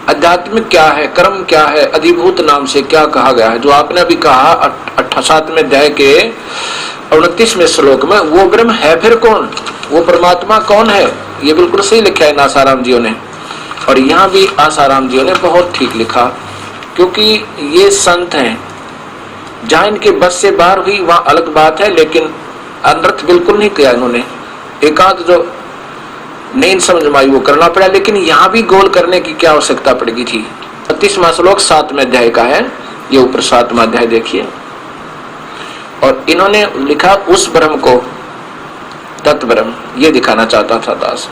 आध्यात्मिक क्या है, कर्म क्या है, अधिभूत नाम से क्या कहा गया है। जो आपने अभी कहा 7वें अध्याय के 29वें श्लोक में, वो ब्रह्म है फिर कौन, वो परमात्मा कौन है, ये बिल्कुल सही लिखा है आसाराम जियों ने। और यहाँ भी आसाराम जियों ने बहुत ठीक लिखा, क्योंकि ये संत हैं, जहाँ इनके बस से बाहर हुई वहां अलग बात है, लेकिन अनर्थ बिल्कुल नहीं किया इन्होंने। एकांत जो नहीं समझ में आई वो करना पड़ा, लेकिन यहाँ भी गोल करने की क्या आवश्यकता पड़ेगी थी। 32वां श्लोक 7वें अध्याय का है, ये ऊपर 7वां अध्याय देखिए। और इन्होंने लिखा उस ब्रह्म को, तत् ब्रह्म, ये दिखाना चाहता था दास।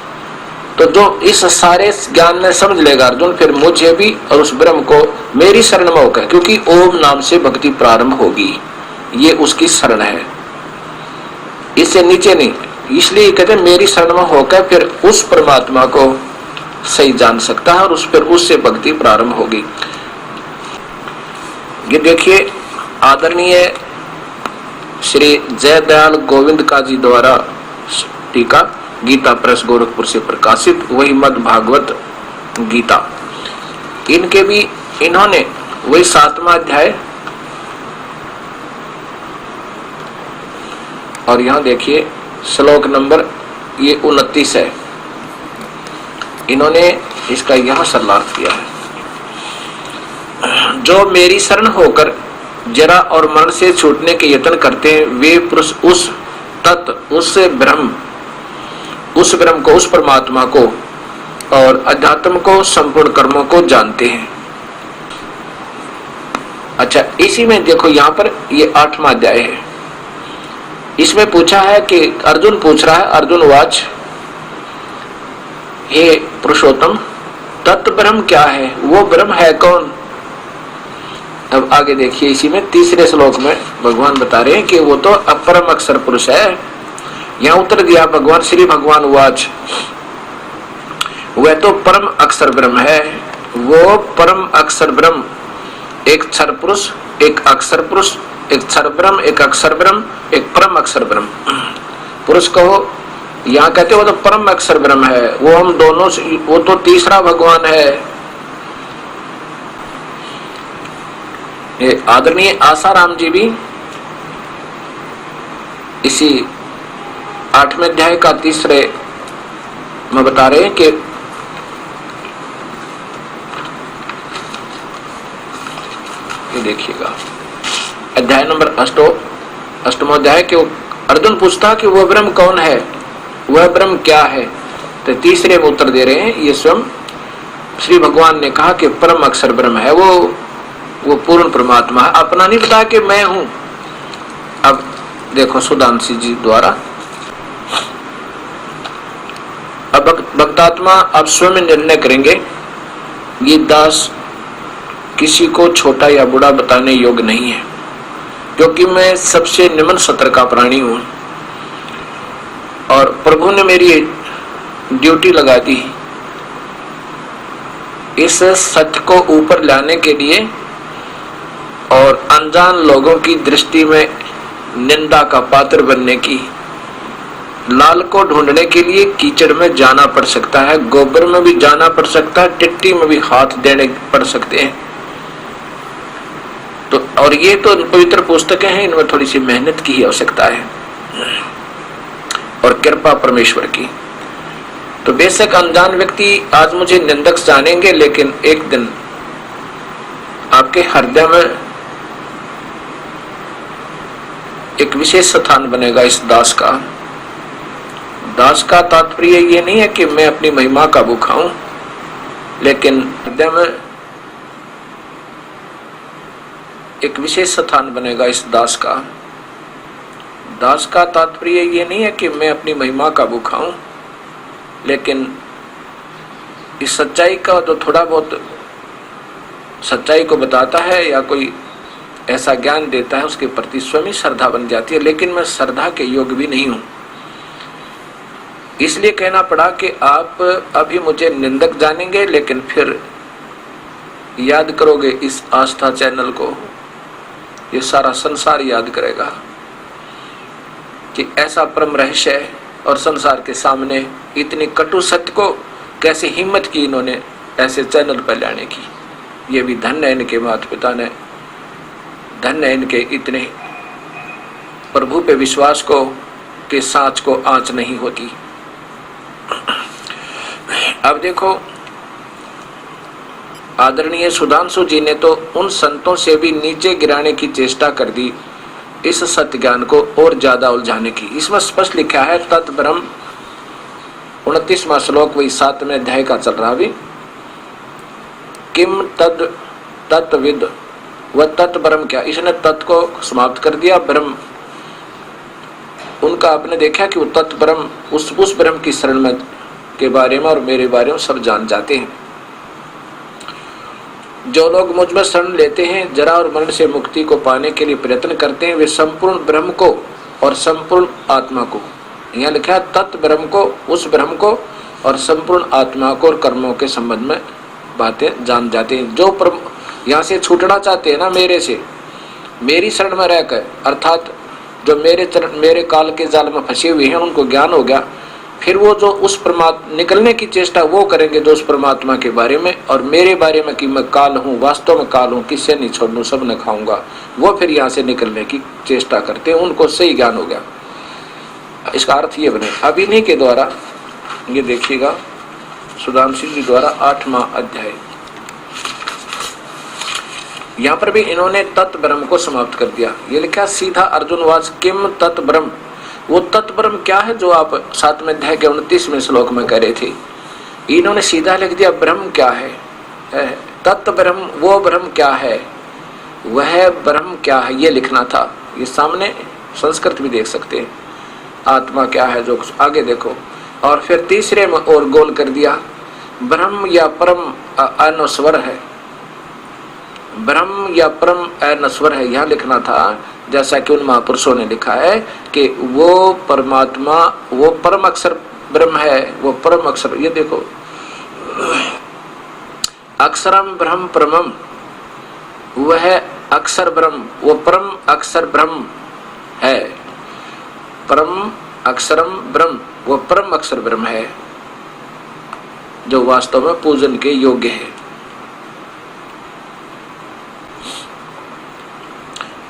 तो जो इस सारे ज्ञान में समझ लेगा अर्जुन, फिर मुझे भी और उस ब्रह्म को मेरी शरण में होकर, क्योंकि ओम नाम से भक्ति प्रारंभ होगी, ये उसकी शरण है, इससे नीचे नहीं। इसलिए कहते मेरी शरण में होकर फिर उस परमात्मा को सही जान सकता है, और उस पर उससे भक्ति प्रारंभ होगी। ये देखिए आदरणीय श्री जयदयाल गोविंद का जी द्वारा टीका, गीता प्रेस गोरखपुर से प्रकाशित, वही मद भागवत गीता। इनके भी इन्होंने वही 7वां अध्याय, और यहां देखिए श्लोक नंबर ये 29 है, इन्होंने इसका यहां सरलार्थ किया है। जो मेरी शरण होकर जरा और मरण से छूटने के यत्न करते हैं, वे पुरुष उस तत्व, उस ब्रह्म, उस ब्रह्म को, उस परमात्मा को और अध्यात्म को, संपूर्ण कर्मों को जानते हैं। अच्छा, इसी में देखो यहाँ पर ये 8वां अध्याय है, इसमें पूछा है कि अर्जुन पूछ रहा है, अर्जुन वाच, हे पुरुषोत्तम, तत् ब्रह्म क्या है, वो ब्रह्म है कौन। अब आगे देखिए इसी में 3रे श्लोक में भगवान बता रहे हैं कि वो तो अपरम अक्षर पुरुष है। यहाँ उत्तर दिया भगवान श्री भगवान वाच, वह तो परम अक्षर ब्रह्म है, वो परम अक्षर ब्रह्म एक क्षर पुरुष, एक अक्षर पुरुष, एक क्षर ब्रह्म, एक अक्षर ब्रह्म, एक परम अक्षर ब्रह्म। पुरुष कहो, यहाँ कहते वो तो परम अक्षर ब्रह्म है, वो हम दोनों से, वो तो तीसरा भगवान है। ये आदरणीय आसाराम जी भी इसी 8वें अध्याय का तीसरे में बता रहे हैं कि ये देखिएगा अध्याय नंबर 8वां अध्याय के अर्जुन पूछता कि वह ब्रह्म कौन है, वह ब्रह्म क्या है, तो तीसरे में उत्तर दे रहे हैं ये स्वयं श्री भगवान ने कहा कि परम अक्षर ब्रह्म है, वो पूर्ण परमात्मा है, अपना नहीं बताया कि मैं हूं। अब देखो सुधांशु जी द्वारा, अब भक्तात्मा अब स्वयं निर्णय करेंगे। ये दास किसी को छोटा या बड़ा बताने योग्य नहीं है, क्योंकि मैं सबसे निम्न सत्र का प्राणी हूं और प्रभु ने मेरी ड्यूटी लगा दी इस सत्य को ऊपर लाने के लिए और अनजान लोगों की दृष्टि में निंदा का पात्र बनने की। लाल को ढूंढने के लिए कीचड़ में जाना पड़ सकता है, गोबर में भी जाना पड़ सकता है, टिट्टी में भी हाथ देने पड़ सकते हैं। तो और ये तो पवित्र पुस्तकें हैं, इनमें थोड़ी सी मेहनत की ही आवश्यकता है और कृपा परमेश्वर की। तो बेशक अनजान व्यक्ति आज मुझे निंदक जानेंगे, लेकिन एक दिन आपके हृदय में एक विशेष स्थान बनेगा इस दास का। दास का तात्पर्य ये नहीं है कि मैं अपनी महिमा का भूखा हूं, लेकिन हृदय में एक विशेष स्थान बनेगा इस दास का। दास का तात्पर्य ये नहीं है कि मैं अपनी महिमा का भूखा हूं, लेकिन इस सच्चाई का तो थोड़ा बहुत सच्चाई को बताता है या कोई ऐसा ज्ञान देता है, उसके प्रति स्वयं श्रद्धा बन जाती है, लेकिन मैं श्रद्धा के योग्य भी नहीं हूं। इसलिए कहना पड़ा कि आप अभी मुझे निंदक जानेंगे, लेकिन फिर याद करोगे इस आस्था चैनल को, ये सारा संसार याद करेगा कि ऐसा परम रहस्य है और संसार के सामने इतनी कटु सत्य को कैसे हिम्मत की इन्होंने ऐसे चैनल पर लाने की। ये भी धन्य है इनके माता पिता ने, धन्य है इनके इतने प्रभु पे विश्वास को कि सांच को आंच नहीं होती। अब देखो आदरणीय सुधांशु जी ने तो उन संतों से भी नीचे गिराने की चेष्टा कर दी इस सत्य ज्ञान को और ज्यादा उलझाने की। इसमें स्पष्ट लिखा है तत् ब्रह्म, 29वां श्लोक वही 7वें अध्याय का चल रहा भी, किम तद तत्विद, वह तत् ब्रह्म क्या। इसने तत् को समाप्त कर दिया, ब्रह्म उनका आपने देखा कि वो तत् ब्रह्म उस ब्रह्म की शरण में के बारे में और मेरे बारे में सब जान जाते हैं। जो लोग मुझ में शरण लेते हैं, जरा और मरण से मुक्ति को पाने के लिए प्रयत्न करते हैं, वे संपूर्ण ब्रह्म को और संपूर्ण आत्मा को, यहाँ लिखा है तत् ब्रह्म को, उस ब्रह्म को और संपूर्ण आत्मा को और कर्मों के संबंध में बातें जान जाते हैं। जो यहाँ से छूटना चाहते हैं ना मेरे से, मेरी शरण में रहकर, अर्थात जो मेरे काल के जाल में फंसे हुए हैं उनको ज्ञान हो गया, फिर वो जो उस परमात्मा निकलने की चेष्टा वो करेंगे जो उस परमात्मा के बारे में और मेरे बारे में कि मैं काल हूँ, वास्तव में काल हूँ, किससे नहीं छोड़ूं, सब न खाऊंगा, वो फिर यहाँ से निकलने की चेष्टा करते हैं, उनको सही ज्ञान हो गया। इसका अर्थ ये बने अभी नहीं के द्वारा, ये देखिएगा सुधांशु जी द्वारा 8वां अध्याय, यहाँ पर भी इन्होंने तत् ब्रह्म को समाप्त कर दिया। ये लिखा सीधा अर्जुन वाच किम तत् ब्रह्म, वो तत् ब्रह्म क्या है जो आप 7वें अध्याय के 29वें श्लोक में कह रहे थे, इन्होंने सीधा लिख दिया ब्रह्म क्या है, तत् ब्रह्म वो ब्रह्म क्या है, वह ब्रह्म क्या है, ये लिखना था। ये सामने संस्कृत भी देख सकते हैं, आत्मा क्या है जो आगे देखो। और फिर तीसरे में और गोल कर दिया, ब्रह्म या परम अनस्वर है, ब्रह्म या परम अनस्वर है, यह लिखना था। जैसा कि उन महापुरुषों ने लिखा है कि वो परमात्मा वो परम अक्षर ब्रह्म है, वो परम अक्षर, ये देखो अक्षरम ब्रह्म परमम, वह अक्षर ब्रह्म, वो परम अक्षर ब्रह्म है। परम अक्षरम ब्रह्म, वो परम अक्षर ब्रह्म है जो वास्तव में पूजन के योग्य है।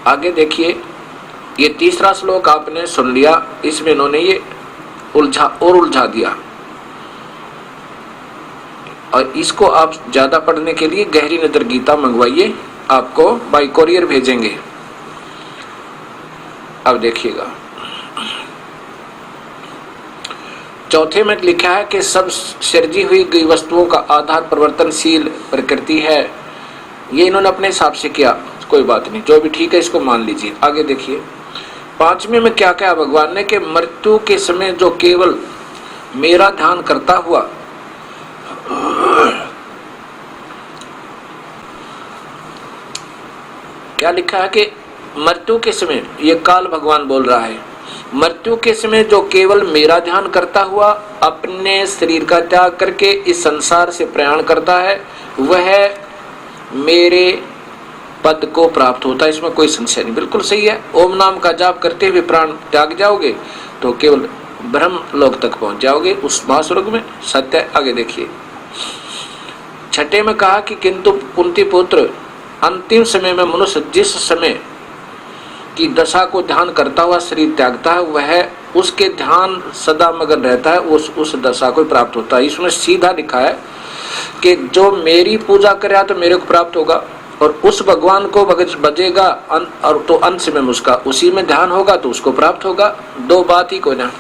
आगे देखिए, ये तीसरा श्लोक आपने सुन लिया, इसमें इन्होंने ये उलझा दिया, और इसको आप ज्यादा पढ़ने के लिए गहरी नजर गीता मंगवाइए, आपको बाई कोरियर भेजेंगे। अब देखिएगा, चौथे में लिखा है कि सब सृजी हुई गई वस्तुओं का आधार परिवर्तनशील प्रकृति है। ये इन्होंने अपने हिसाब से किया, कोई बात नहीं, जो भी ठीक है इसको मान लीजिए। आगे देखिए, पांचवें में क्या कहा भगवान ने कि मृत्यु के समय जो केवल मेरा ध्यान करता हुआ क्या लिखा है कि मृत्यु के समय, ये काल भगवान बोल रहा है, मृत्यु के समय जो केवल मेरा ध्यान करता हुआ अपने शरीर का त्याग करके इस संसार से प्रयाण करता है, वह मेरे पद को प्राप्त होता है। इसमें कोई संशय नहीं, बिल्कुल सही है। ओम नाम का जाप करते हुए प्राण त्याग जाओगे तो केवल ब्रह्म लोक तक पहुंच जाओगे, उस महास्वर्ग में। सत्य। आगे देखिए, छठे में कहा कि किंतु कुंती पुत्र, अंतिम समय में मनुष्य जिस समय की दशा को ध्यान करता हुआ शरीर त्यागता है, वह उसके ध्यान सदा मगन रहता है, उस दशा को प्राप्त होता है। इसमें सीधा लिखा है कि जो मेरी पूजा करे तो मेरे को प्राप्त होगा, और उस भगवान को बजेगा और तो अंत में उसका उसी में ध्यान होगा तो उसको प्राप्त होगा। दो बात ही कोई ना।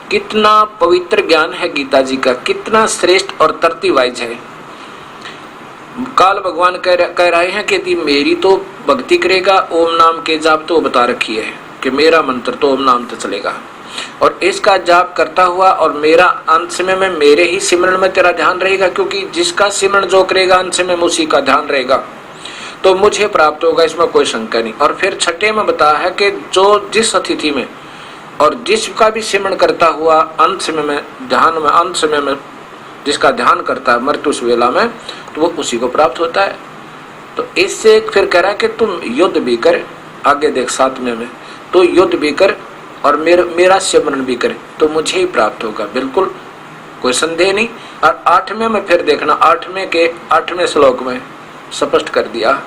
कितना पवित्र ज्ञान है गीता जी का, कितना श्रेष्ठ और तरती वाइज है। काल भगवान कह रहे हैं कि यदि मेरी तो भक्ति करेगा, ओम नाम के जाप तो बता रखी है कि मेरा मंत्र तो ओम नाम तो चलेगा, और इसका जाप करता हुआ और मेरा अंत समय में मेरे ही सिमरण में तेरा ध्यान रहेगा, क्योंकि जिसका सिमरण जो करेगा अंत समय में उसी का ध्यान रहेगा, तो मुझे प्राप्त होगा, इसमें कोई शंका नहीं। और फिर छठे में बताया है कि जो जिस अतिथि में और जिसका भी सिमरण करता हुआ अंत समय में ध्यान में, अंत समय में जिसका ध्यान करता है मृत्यु वेला में, तो वो उसी को प्राप्त होता है। तो इससे फिर कह रहा है कि तुम युद्ध भी कर, आगे देख 7वें में, तो युद्ध भी कर और मेरा सिमरण भी करे तो मुझे ही प्राप्त होगा, बिल्कुल कोई संदेह नहीं। और 8वें में फिर देखना, 8वें श्लोक में स्पष्ट कर दिया,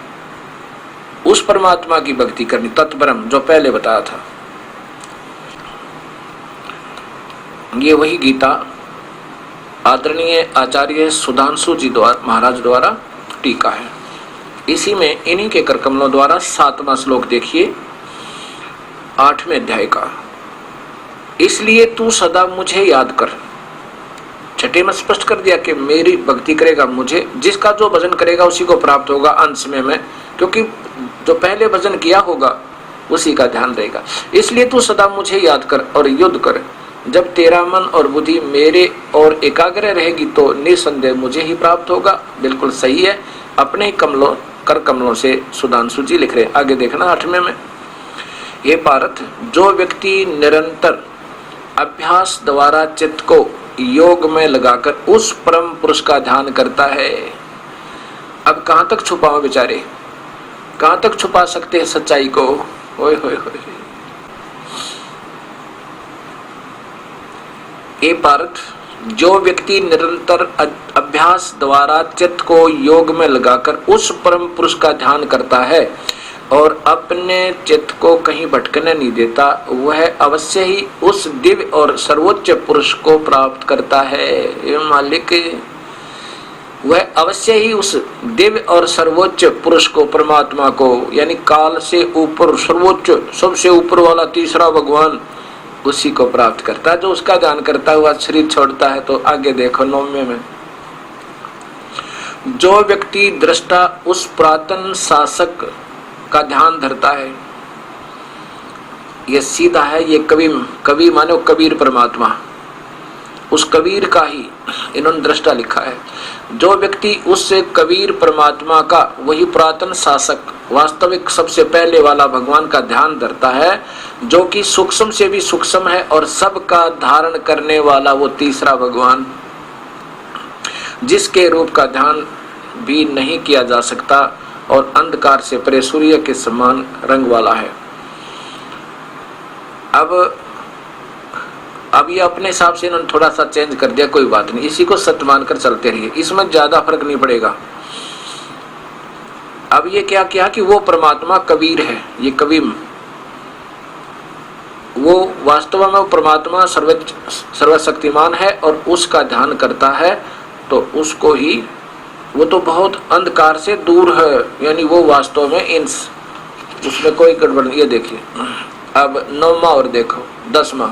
उस परमात्मा की भक्ति करनी, तत्ब्रह्म, जो पहले बताया था। ये वही गीता आदरणीय आचार्य सुधांशु जी महाराज द्वारा टीका है। इसी में इन्हीं के कर कमलों द्वारा 7वां श्लोक देखिए 8वें अध्याय का, इसलिए तू सदा मुझे याद कर। छठे में स्पष्ट कर दिया कि मेरी भक्ति करेगा मुझे, जिसका जो भजन करेगा उसी को प्राप्त होगा अंत समय में, क्योंकि जो पहले भजन किया होगा उसी का ध्यान रहेगा। इसलिए तू सदा मुझे याद कर और युद्ध कर। जब तेरा मन और बुद्धि मेरे और एकाग्र रहेगी तो निसंदेह मुझे ही प्राप्त होगा। बिल्कुल सही है, अपने कर कमलों से सुधांशु जी लिख रहे हैं। आगे देखना 8वें में, ये पार्थ, जो व्यक्ति निरंतर अभ्यास द्वारा चित्त को योग में लगाकर उस परम पुरुष का ध्यान करता है। अब कहां तक छुपाओ बेचारे, कहां तक छुपा सकते हैं सच्चाई को। ओए होए होए, ये पार्थ, जो व्यक्ति निरंतर अभ्यास द्वारा चित्त को योग में लगाकर उस परम पुरुष का ध्यान करता है और अपने चित्त को कहीं भटकने नहीं देता, वह अवश्य ही उस दिव्य और सर्वोच्च पुरुष को प्राप्त करता है। ये मालिक, वह अवश्य ही उस दिव्य और सर्वोच्च पुरुष को, परमात्मा को, यानी काल से ऊपर सर्वोच्च सबसे ऊपर वाला तीसरा भगवान, उसी को प्राप्त करता है। जो उसका ध्यान करता हुआ शरीर छोड़ता है। तो आगे देखो 9वें में, जो व्यक्ति दृष्टा उस पुरातन शासक का ध्यान धरता है, ये सीधा है, ये कवि मानो कबीर परमात्मा, उस कबीर का ही इन्होंने दृष्टा लिखा है। जो व्यक्ति उस कबीर परमात्मा का, वही पुरातन शासक, वास्तविक सबसे पहले वाला भगवान का ध्यान धरता है, जो कि सूक्ष्म से भी सूक्ष्म है और सबका धारण करने वाला वो तीसरा भगवान, जिसके रूप का ध्यान भी नहीं किया जा सकता और अंधकार से परे सूर्य के समान रंग वाला है। अब ये अपने हिसाब से इन्होंने थोड़ा सा चेंज कर दिया, कोई बात नहीं, इसी को सत्य मानकर चलते रहिए, इसमें ज्यादा फर्क नहीं पड़ेगा। अब ये क्या किया कि वो परमात्मा कबीर है, ये कवीम, वो वास्तव में वो परमात्मा सर्वशक्तिमान है और उसका ध्यान करता है तो उसको ही, वो तो बहुत अंधकार से दूर है, यानी वो वास्तव में इंस, उसमें कोई गड़बड़ नहीं। ये देखिए अब 9वां और देखो 10वां,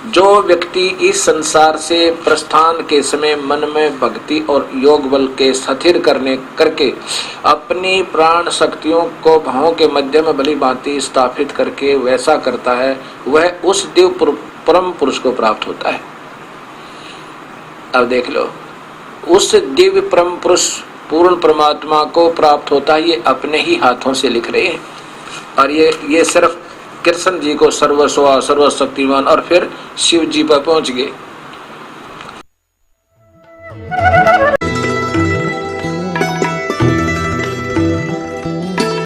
जो व्यक्ति इस संसार से प्रस्थान के समय मन में भक्ति और योग बल के स्थिर करके अपनी प्राण शक्तियों को भावों के मध्य में भली भांति स्थापित करके वैसा करता है, वह उस दिव्य परम पुरुष को प्राप्त होता है। अब देख लो, उस दिव्य परम पुरुष पूर्ण परमात्मा को प्राप्त होता है, ये अपने ही हाथों से लिख रहे हैं। और ये सिर्फ कृष्ण जी को सर्वस्व सर्वशक्तिमान और फिर शिव जी पर पहुंच गए।